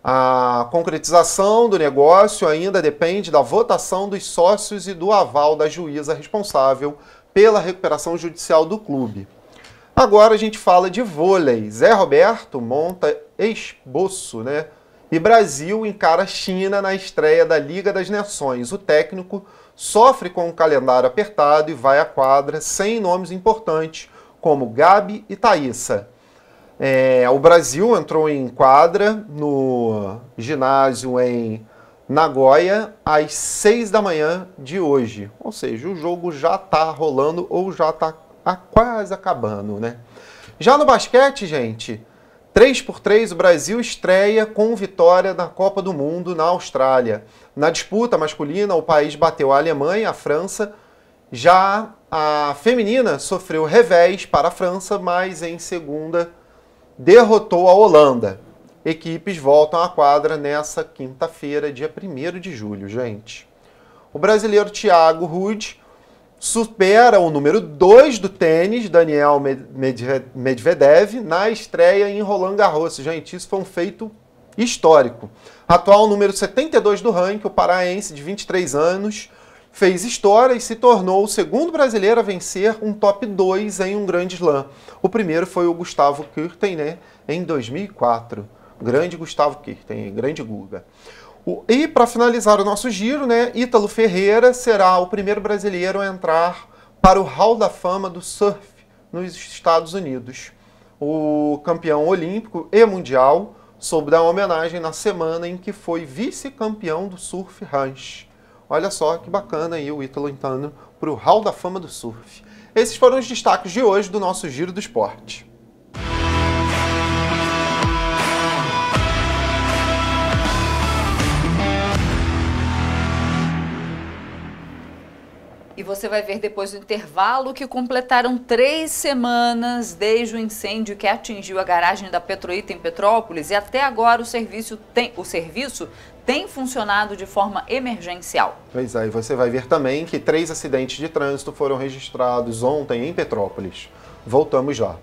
A concretização do negócio ainda depende da votação dos sócios e do aval da juíza responsável pela recuperação judicial do clube. Agora a gente fala de vôlei. Zé Roberto monta esboço, né? E Brasil encara a China na estreia da Liga das Nações. O técnico sofre com um calendário apertado e vai à quadra sem nomes importantes, como Gabi e Thaísa. O Brasil entrou em quadra no ginásio em Nagoya às 6 da manhã de hoje. Ou seja, o jogo já está rolando ou já está quase acabando, né? Já no basquete, gente, 3x3 o Brasil estreia com vitória na Copa do Mundo na Austrália. Na disputa masculina, o país bateu a Alemanha, a França. Já a feminina sofreu revés para a França, mas em segunda derrotou a Holanda. Equipes voltam à quadra nessa quinta-feira, dia 1º de julho, gente. O brasileiro Thiago Rude supera o número 2 do tênis, Daniel Medvedev, na estreia em Roland Garros. Gente, isso foi um feito histórico. Atual número 72 do ranking, o paraense de 23 anos, fez história e se tornou o segundo brasileiro a vencer um top 2 em um grande slam. O primeiro foi o Gustavo Kuerten, né, em 2004. Grande Gustavo Kuerten, grande Guga. E para finalizar o nosso giro, né, Ítalo Ferreira será o primeiro brasileiro a entrar para o Hall da Fama do Surf nos Estados Unidos. O campeão olímpico e mundial soube dar uma homenagem na semana em que foi vice-campeão do surf ranch. Olha só que bacana aí o Ítalo entrando para o Hall da Fama do Surf. Esses foram os destaques de hoje do nosso Giro do Esporte. E você vai ver depois do intervalo que completaram 3 semanas desde o incêndio que atingiu a garagem da Petroita em Petrópolis e até agora o serviço tem funcionado de forma emergencial. Pois é, e você vai ver também que 3 acidentes de trânsito foram registrados ontem em Petrópolis. Voltamos já.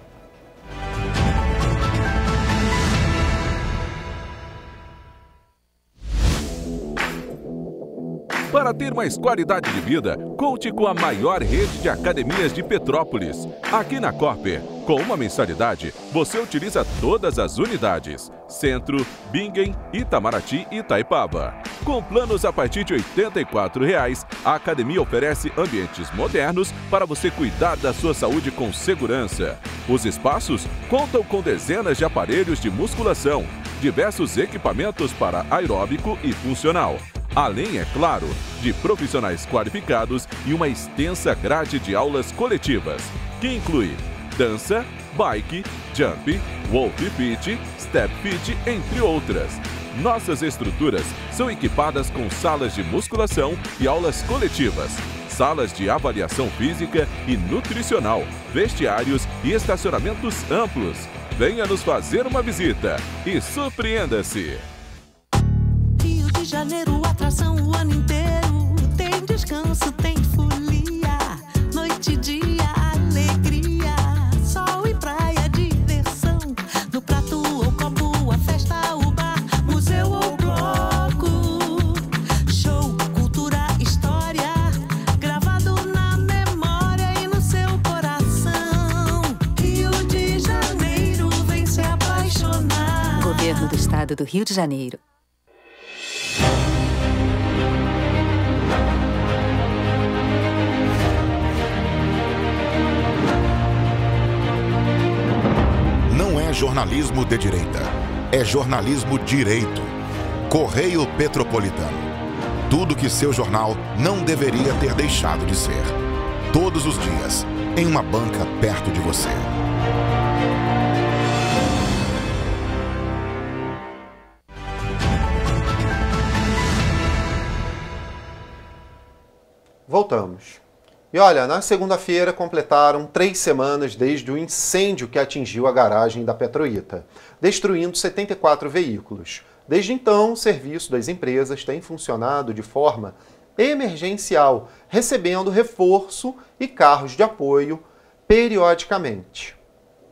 Para ter mais qualidade de vida, conte com a maior rede de academias de Petrópolis. Aqui na Copper, com uma mensalidade, você utiliza todas as unidades. Centro, Bingen, Itamaraty e Itaipava. Com planos a partir de R$ 84,00, a academia oferece ambientes modernos para você cuidar da sua saúde com segurança. Os espaços contam com dezenas de aparelhos de musculação, diversos equipamentos para aeróbico e funcional. Além, é claro, de profissionais qualificados e uma extensa grade de aulas coletivas, que inclui dança, bike, jump, wall fit, step fit, entre outras. Nossas estruturas são equipadas com salas de musculação e aulas coletivas, salas de avaliação física e nutricional, vestiários e estacionamentos amplos. Venha nos fazer uma visita e surpreenda-se! Rio de Janeiro, atração o ano inteiro. Tem descanso, tem folia. Noite e dia, alegria. Sol e praia, diversão. No prato ou copo, a festa, o bar, museu ou bloco. Show, cultura, história. Gravado na memória e no seu coração. Rio de Janeiro, vem se apaixonar. Governo do Estado do Rio de Janeiro. Não é jornalismo de direita, é jornalismo direito. Correio Petropolitano. Tudo que seu jornal não deveria ter deixado de ser. Todos os dias, em uma banca perto de você. Voltamos. E olha, na segunda-feira completaram 3 semanas desde o incêndio que atingiu a garagem da Petroita, destruindo 74 veículos. Desde então, o serviço das empresas tem funcionado de forma emergencial, recebendo reforço e carros de apoio periodicamente.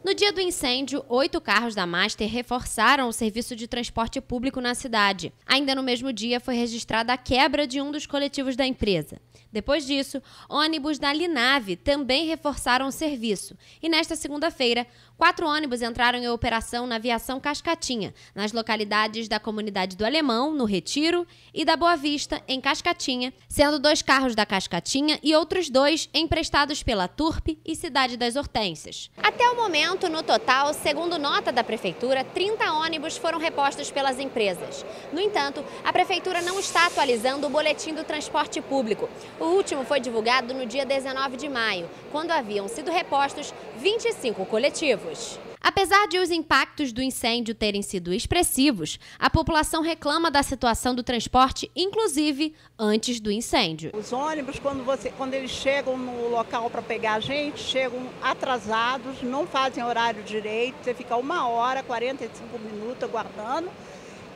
No dia do incêndio, 8 carros da Master reforçaram o serviço de transporte público na cidade. Ainda no mesmo dia, foi registrada a quebra de um dos coletivos da empresa. Depois disso, ônibus da Linave também reforçaram o serviço. E nesta segunda-feira, 4 ônibus entraram em operação na Viação Cascatinha, nas localidades da Comunidade do Alemão, no Retiro, e da Boa Vista, em Cascatinha, sendo 2 carros da Cascatinha e outros 2 emprestados pela Turp e Cidade das Hortênsias. Até o momento, no total, segundo nota da Prefeitura, 30 ônibus foram repostos pelas empresas. No entanto, a Prefeitura não está atualizando o boletim do transporte público. O último foi divulgado no dia 19 de maio, quando haviam sido repostos 25 coletivos. Apesar de os impactos do incêndio terem sido expressivos, a população reclama da situação do transporte, inclusive antes do incêndio. Os ônibus, quando eles chegam no local para pegar a gente, chegam atrasados, não fazem horário direito, você fica 1 hora, 45 minutos aguardando.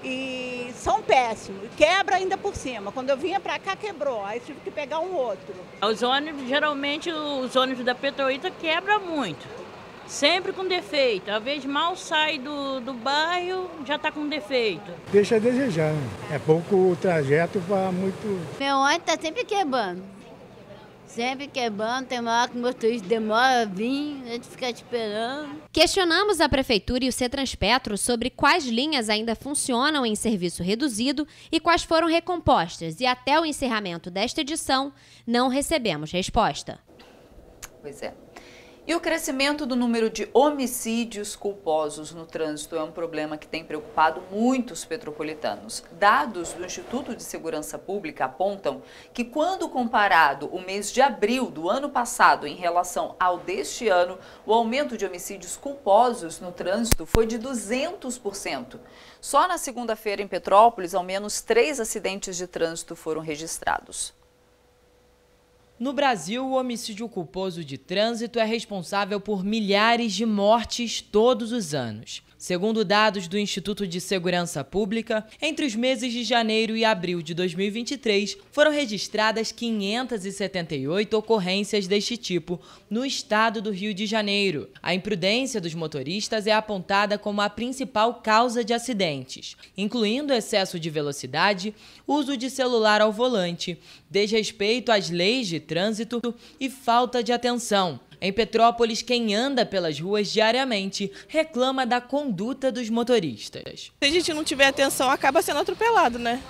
E são péssimos, quebra ainda por cima. Quando eu vinha para cá, quebrou, aí tive que pegar um outro. Os ônibus, geralmente, os ônibus da Petroita quebram muito. Sempre com defeito. Às vezes mal sai do bairro, já está com defeito. Deixa a desejar, né? É pouco o trajeto para muito... Meu ônibus está sempre quebrando. Sempre quebrando, tem uma hora que o motorista demora a vir, a gente fica esperando. Questionamos a Prefeitura e o Cetranspetro sobre quais linhas ainda funcionam em serviço reduzido e quais foram recompostas. E até o encerramento desta edição, não recebemos resposta. Pois é. E o crescimento do número de homicídios culposos no trânsito é um problema que tem preocupado muitos petropolitanos. Dados do Instituto de Segurança Pública apontam que, quando comparado o mês de abril do ano passado em relação ao deste ano, o aumento de homicídios culposos no trânsito foi de 200%. Só na segunda-feira em Petrópolis, ao menos 3 acidentes de trânsito foram registrados. No Brasil, o homicídio culposo de trânsito é responsável por milhares de mortes todos os anos. Segundo dados do Instituto de Segurança Pública, entre os meses de janeiro e abril de 2023, foram registradas 578 ocorrências deste tipo no estado do Rio de Janeiro. A imprudência dos motoristas é apontada como a principal causa de acidentes, incluindo excesso de velocidade, uso de celular ao volante, desrespeito às leis de trânsito e falta de atenção. Em Petrópolis, quem anda pelas ruas diariamente reclama da conduta dos motoristas. Se a gente não tiver atenção, acaba sendo atropelado, né?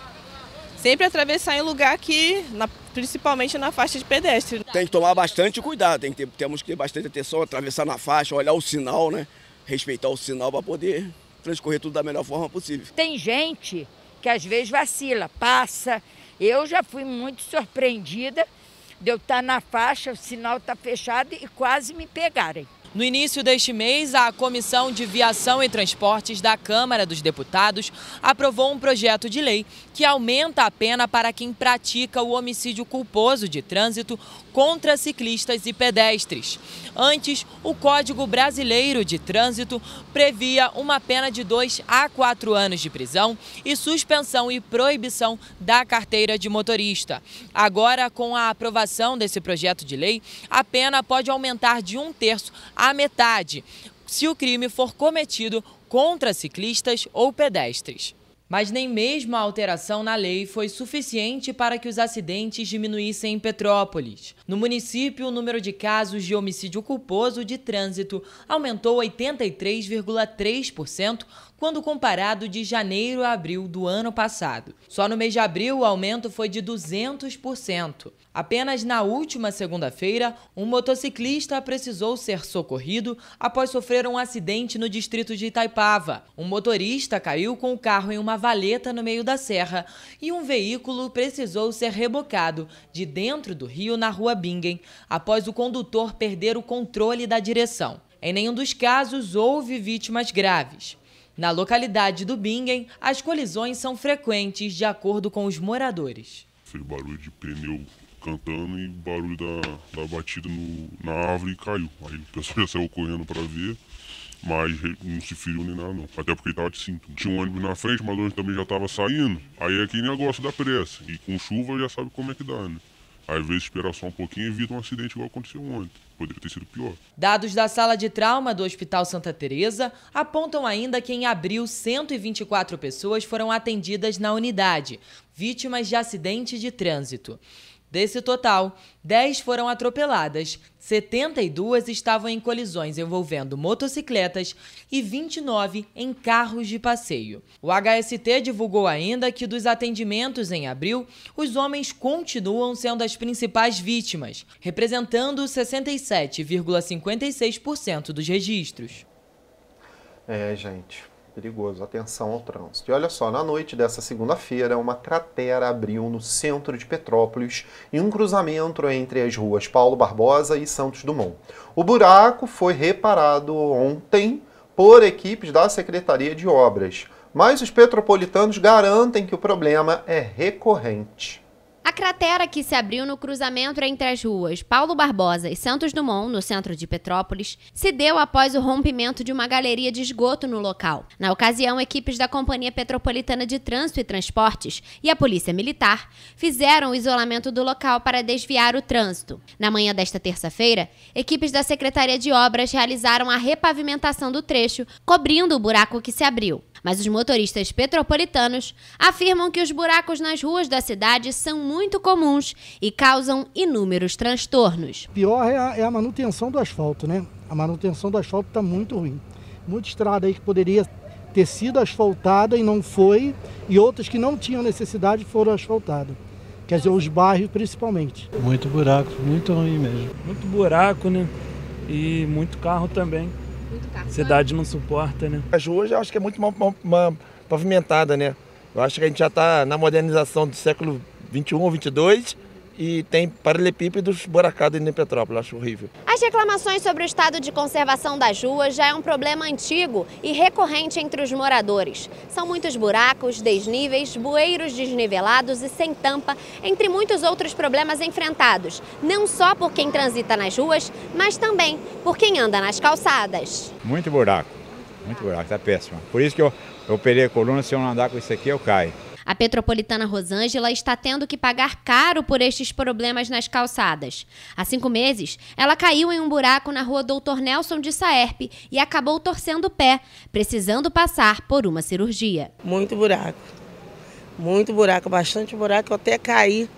Sempre atravessar em lugar que, principalmente na faixa de pedestre. Tem que tomar bastante cuidado, temos que ter bastante atenção, atravessar na faixa, olhar o sinal, né? Respeitar o sinal para poder transcorrer tudo da melhor forma possível. Tem gente que às vezes vacila, passa. Eu já fui muito surpreendida de eu estar na faixa, o sinal está fechado e quase me pegarem. No início deste mês, a Comissão de Viação e Transportes da Câmara dos Deputados aprovou um projeto de lei que aumenta a pena para quem pratica o homicídio culposo de trânsito contra ciclistas e pedestres. Antes, o Código Brasileiro de Trânsito previa uma pena de 2 a 4 anos de prisão e suspensão e proibição da carteira de motorista. Agora, com a aprovação desse projeto de lei, a pena pode aumentar de 1/3 à metade, se o crime for cometido contra ciclistas ou pedestres. Mas nem mesmo a alteração na lei foi suficiente para que os acidentes diminuíssem em Petrópolis. No município, o número de casos de homicídio culposo de trânsito aumentou 83,3% quando comparado de janeiro a abril do ano passado. Só no mês de abril, o aumento foi de 200%. Apenas na última segunda-feira, um motociclista precisou ser socorrido após sofrer um acidente no distrito de Itaipava. Um motorista caiu com o carro em uma valeta no meio da serra e um veículo precisou ser rebocado de dentro do rio na rua Bingen, após o condutor perder o controle da direção. Em nenhum dos casos houve vítimas graves. Na localidade do Bingen, as colisões são frequentes, de acordo com os moradores. Fez barulho de pneu cantando e barulho da batida na árvore e caiu. Aí o pessoal já saiu correndo para ver, mas não se feriu nem nada não. Até porque ele estava de cinto. Tinha um ônibus na frente, mas o ônibus também já estava saindo. Aí é aquele negócio da pressa. E com chuva já sabe como é que dá, né? Aí, às vezes, esperar só um pouquinho evita um acidente igual aconteceu ontem. Poderia ter sido pior. Dados da sala de trauma do Hospital Santa Teresa apontam ainda que em abril 124 pessoas foram atendidas na unidade, vítimas de acidente de trânsito. Desse total, 10 foram atropeladas, 72 estavam em colisões envolvendo motocicletas e 29 em carros de passeio. O HST divulgou ainda que dos atendimentos em abril, os homens continuam sendo as principais vítimas, representando 67,56% dos registros. Gente, perigoso. Atenção ao trânsito. E olha só, na noite dessa segunda-feira, uma cratera abriu no centro de Petrópolis, em um cruzamento entre as ruas Paulo Barbosa e Santos Dumont. O buraco foi reparado ontem por equipes da Secretaria de Obras, mas os petropolitanos garantem que o problema é recorrente. A cratera que se abriu no cruzamento entre as ruas Paulo Barbosa e Santos Dumont, no centro de Petrópolis, se deu após o rompimento de uma galeria de esgoto no local. Na ocasião, equipes da Companhia Petropolitana de Trânsito e Transportes e a Polícia Militar fizeram o isolamento do local para desviar o trânsito. Na manhã desta terça-feira, equipes da Secretaria de Obras realizaram a repavimentação do trecho, cobrindo o buraco que se abriu. Mas os motoristas petropolitanos afirmam que os buracos nas ruas da cidade são muito comuns e causam inúmeros transtornos. Pior é a manutenção do asfalto, né? A manutenção do asfalto está muito ruim. Muita estrada aí que poderia ter sido asfaltada e não foi, e outras que não tinham necessidade foram asfaltadas. Quer dizer, os bairros principalmente. Muito buraco, muito ruim mesmo. Muito buraco, né? E muito carro também. A cidade não suporta, né? As ruas eu acho que é muito mal pavimentada, né? Eu acho que a gente já está na modernização do século 21 ou 22 e tem paralelepípedos buracados em Petrópolis, eu acho horrível. As reclamações sobre o estado de conservação das ruas já é um problema antigo e recorrente entre os moradores. São muitos buracos, desníveis, bueiros desnivelados e sem tampa, entre muitos outros problemas enfrentados, não só por quem transita nas ruas, mas também por quem anda nas calçadas. Muito buraco, tá péssimo. Por isso que eu operei a coluna, se eu não andar com isso aqui eu caio. A petropolitana Rosângela está tendo que pagar caro por estes problemas nas calçadas. Há 5 meses, ela caiu em um buraco na rua Dr. Nelson de Saerpe e acabou torcendo o pé, precisando passar por uma cirurgia. Muito buraco, bastante buraco, eu até caí.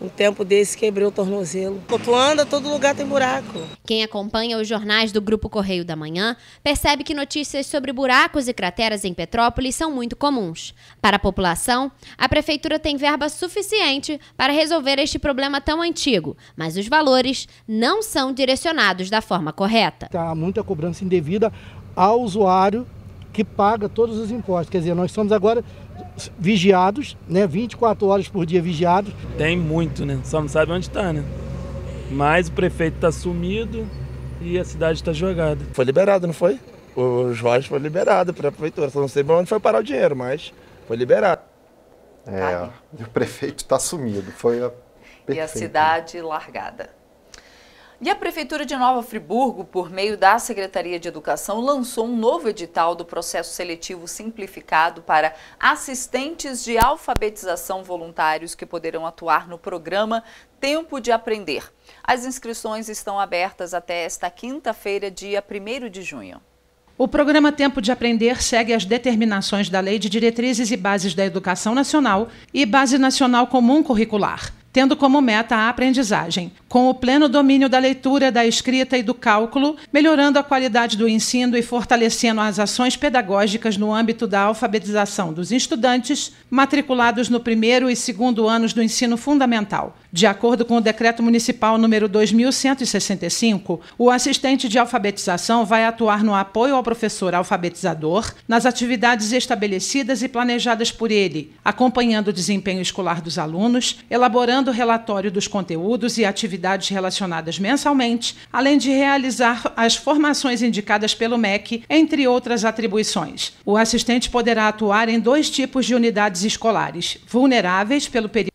Um tempo desse quebrei o tornozelo. Tu anda, todo lugar tem buraco. Quem acompanha os jornais do Grupo Correio da Manhã percebe que notícias sobre buracos e crateras em Petrópolis são muito comuns. Para a população, a Prefeitura tem verba suficiente para resolver este problema tão antigo, mas os valores não são direcionados da forma correta. Há muita cobrança indevida ao usuário que paga todos os impostos. Quer dizer, nós somos agora vigiados, né? 24 horas por dia vigiados. Tem muito, né? Só não sabe onde está, né? Mas o prefeito está sumido e a cidade está jogada. Foi liberado, não foi? Os royalties foi liberado para a prefeitura. Só não sei onde foi parar o dinheiro, mas foi liberado. O prefeito está sumido. Foi e a cidade largada. E a Prefeitura de Nova Friburgo, por meio da Secretaria de Educação, lançou um novo edital do processo seletivo simplificado para assistentes de alfabetização voluntários que poderão atuar no programa Tempo de Aprender. As inscrições estão abertas até esta quinta-feira, dia 1º de junho. O programa Tempo de Aprender segue as determinações da Lei de Diretrizes e Bases da Educação Nacional e Base Nacional Comum Curricular, tendo como meta a aprendizagem, com o pleno domínio da leitura, da escrita e do cálculo, melhorando a qualidade do ensino e fortalecendo as ações pedagógicas no âmbito da alfabetização dos estudantes matriculados no 1º e 2º anos do ensino fundamental. De acordo com o Decreto Municipal número 2165, o assistente de alfabetização vai atuar no apoio ao professor alfabetizador nas atividades estabelecidas e planejadas por ele, acompanhando o desempenho escolar dos alunos, elaborando o relatório dos conteúdos e atividades relacionadas mensalmente, além de realizar as formações indicadas pelo MEC, entre outras atribuições. O assistente poderá atuar em 2 tipos de unidades escolares: vulneráveis pelo período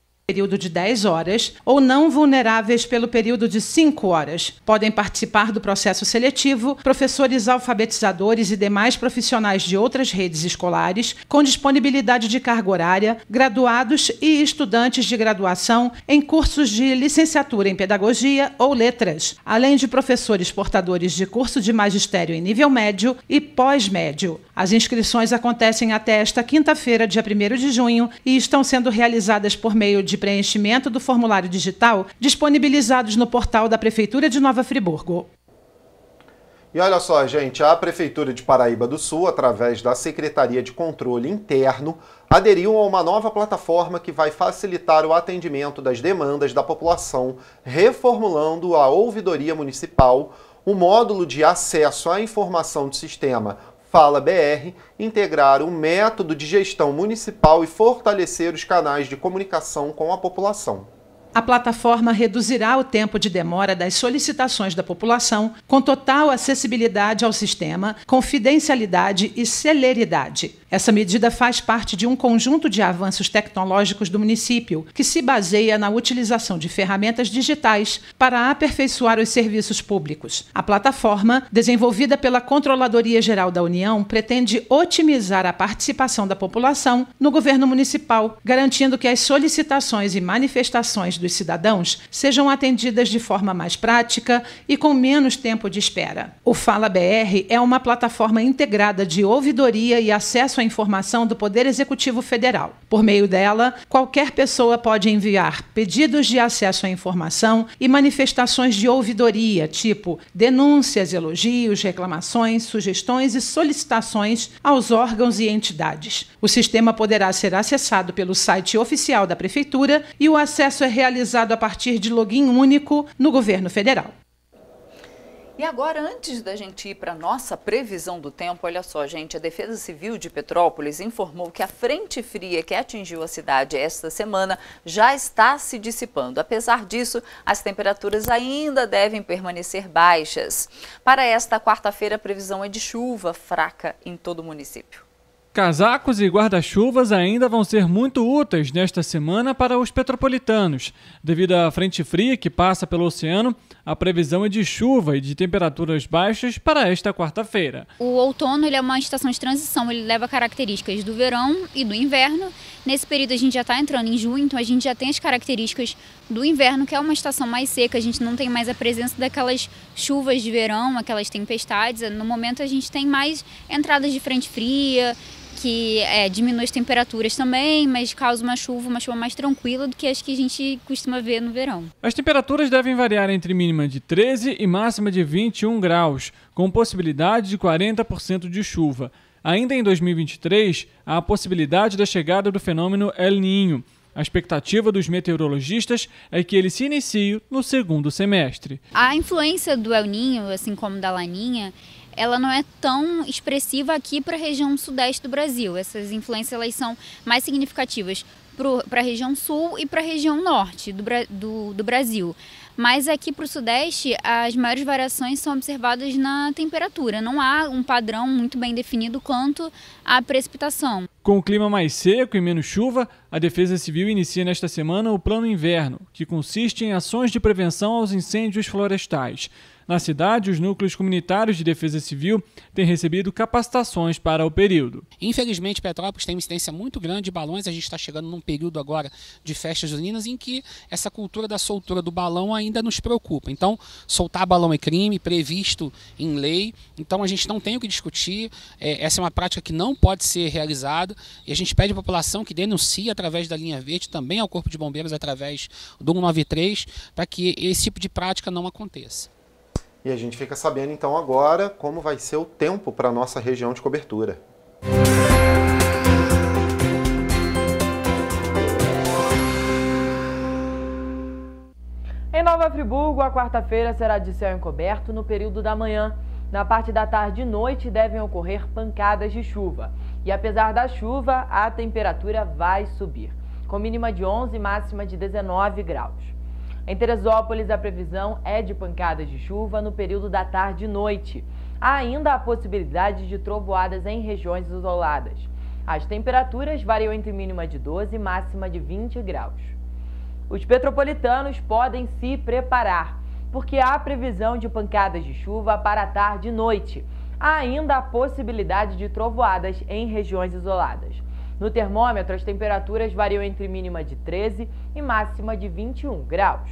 de 10 horas ou não vulneráveis pelo período de 5 horas. Podem participar do processo seletivo professores alfabetizadores e demais profissionais de outras redes escolares com disponibilidade de carga horária, graduados e estudantes de graduação em cursos de licenciatura em pedagogia ou letras, além de professores portadores de curso de magistério em nível médio e pós-médio. As inscrições acontecem até esta quinta-feira, dia 1º de junho, e estão sendo realizadas por meio de preenchimento do formulário digital disponibilizados no portal da Prefeitura de Nova Friburgo. E olha só, gente, a Prefeitura de Paraíba do Sul, através da Secretaria de Controle Interno, aderiu a uma nova plataforma que vai facilitar o atendimento das demandas da população, reformulando a Ouvidoria Municipal, o módulo de acesso à informação do sistema Fala BR, integrar o método de gestão municipal e fortalecer os canais de comunicação com a população. A plataforma reduzirá o tempo de demora das solicitações da população, com total acessibilidade ao sistema, confidencialidade e celeridade. Essa medida faz parte de um conjunto de avanços tecnológicos do município, que se baseia na utilização de ferramentas digitais para aperfeiçoar os serviços públicos. A plataforma, desenvolvida pela Controladoria Geral da União, pretende otimizar a participação da população no governo municipal, garantindo que as solicitações e manifestações dos cidadãos sejam atendidas de forma mais prática e com menos tempo de espera. O Fala BR é uma plataforma integrada de ouvidoria e acesso à informação do Poder Executivo Federal. Por meio dela, qualquer pessoa pode enviar pedidos de acesso à informação e manifestações de ouvidoria, tipo denúncias, elogios, reclamações, sugestões e solicitações aos órgãos e entidades. O sistema poderá ser acessado pelo site oficial da Prefeitura e o acesso é realizado a partir de login único no governo federal. E agora, antes da gente ir para a nossa previsão do tempo, olha só, gente, a Defesa Civil de Petrópolis informou que a frente fria que atingiu a cidade esta semana já está se dissipando. Apesar disso, as temperaturas ainda devem permanecer baixas. Para esta quarta-feira, a previsão é de chuva fraca em todo o município. Casacos e guarda-chuvas ainda vão ser muito úteis nesta semana para os petropolitanos. Devido à frente fria que passa pelo oceano, a previsão é de chuva e de temperaturas baixas para esta quarta-feira. O outono ele é uma estação de transição, ele leva características do verão e do inverno. Nesse período a gente já está entrando em junho, então a gente já tem as características do inverno, que é uma estação mais seca, a gente não tem mais a presença daquelas chuvas de verão, aquelas tempestades. No momento a gente tem mais entradas de frente fria, que diminui as temperaturas também, mas causa uma chuva mais tranquila do que as que a gente costuma ver no verão. As temperaturas devem variar entre mínima de 13 e máxima de 21 graus, com possibilidade de 40% de chuva. Ainda em 2023, há a possibilidade da chegada do fenômeno El Niño. A expectativa dos meteorologistas é que ele se inicie no segundo semestre. A influência do El Niño, assim como da Laninha, ela não é tão expressiva aqui para a região sudeste do Brasil. Essas influências elas são mais significativas para a região sul e para a região norte do Brasil. Mas aqui para o sudeste, as maiores variações são observadas na temperatura. Não há um padrão muito bem definido quanto à precipitação. Com o clima mais seco e menos chuva, a Defesa Civil inicia nesta semana o Plano Inverno, que consiste em ações de prevenção aos incêndios florestais. Na cidade, os núcleos comunitários de defesa civil têm recebido capacitações para o período. Infelizmente, Petrópolis tem uma incidência muito grande de balões. A gente está chegando num período agora de festas juninas em que essa cultura da soltura do balão ainda nos preocupa. Então, soltar balão é crime, previsto em lei. Então, a gente não tem o que discutir. Essa é uma prática que não pode ser realizada. E a gente pede à população que denuncie através da linha verde, também ao Corpo de Bombeiros através do 193, para que esse tipo de prática não aconteça. E a gente fica sabendo então agora como vai ser o tempo para a nossa região de cobertura. Em Nova Friburgo, a quarta-feira será de céu encoberto no período da manhã. Na parte da tarde e noite devem ocorrer pancadas de chuva. E apesar da chuva, a temperatura vai subir, com mínima de 11 e máxima de 19 graus. Em Teresópolis, a previsão é de pancadas de chuva no período da tarde e noite. Há ainda a possibilidade de trovoadas em regiões isoladas. As temperaturas variam entre mínima de 12 e máxima de 20 graus. Os petropolitanos podem se preparar, porque há previsão de pancadas de chuva para a tarde e noite. Há ainda a possibilidade de trovoadas em regiões isoladas. No termômetro, as temperaturas variam entre mínima de 13 e máxima de 21 graus.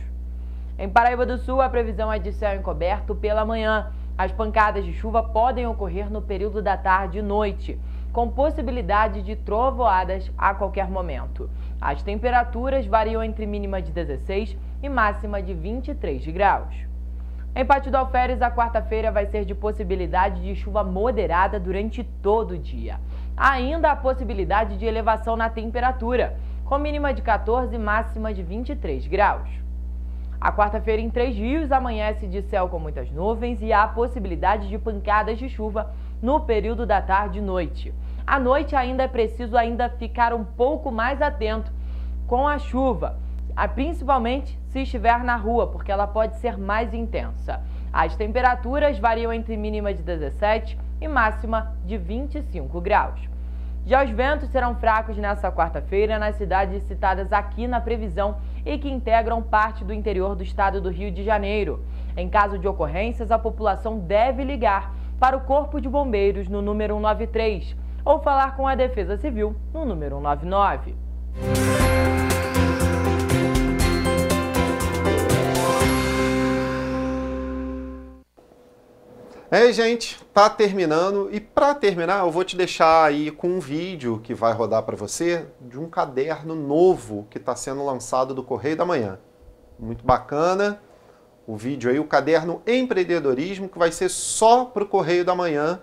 Em Paraíba do Sul, a previsão é de céu encoberto pela manhã. As pancadas de chuva podem ocorrer no período da tarde e noite, com possibilidade de trovoadas a qualquer momento. As temperaturas variam entre mínima de 16 e máxima de 23 graus. Em Pátio do Alferes, a quarta-feira vai ser de possibilidade de chuva moderada durante todo o dia. Há ainda a possibilidade de elevação na temperatura, com mínima de 14 e máxima de 23 graus. A quarta-feira em Três Rios amanhece de céu com muitas nuvens e há possibilidade de pancadas de chuva no período da tarde e noite. À noite ainda é preciso ficar um pouco mais atento com a chuva. principalmente se estiver na rua, porque ela pode ser mais intensa. As temperaturas variam entre mínima de 17 e máxima de 25 graus. Já os ventos serão fracos nesta quarta-feira nas cidades citadas aqui na previsão e que integram parte do interior do estado do Rio de Janeiro. Em caso de ocorrências, a população deve ligar para o Corpo de Bombeiros no número 193 ou falar com a Defesa Civil no número 199. Gente, tá terminando. E para terminar, eu vou te deixar aí com um vídeo que vai rodar para você de um caderno novo que está sendo lançado do Correio da Manhã. Muito bacana. O vídeo aí, o caderno Empreendedorismo, que vai ser só para o Correio da Manhã.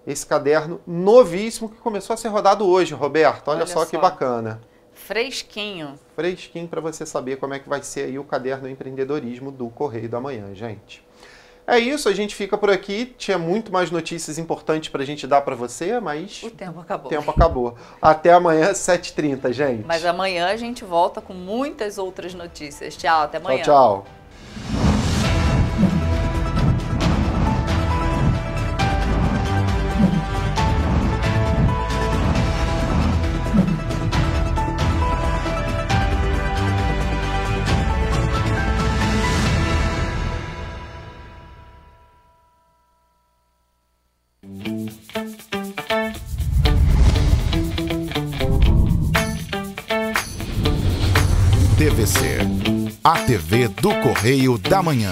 Esse caderno novíssimo que começou a ser rodado hoje, Roberto. Olha só que bacana. Fresquinho. Fresquinho para você saber como é que vai ser aí o caderno Empreendedorismo do Correio da Manhã, gente. É isso, a gente fica por aqui. Tinha muito mais notícias importantes para a gente dar para você, mas... O tempo acabou. O tempo acabou. Até amanhã, 7h30, gente. Mas amanhã a gente volta com muitas outras notícias. Tchau, até amanhã. Tchau, tchau. TVC, a TV do Correio da Manhã.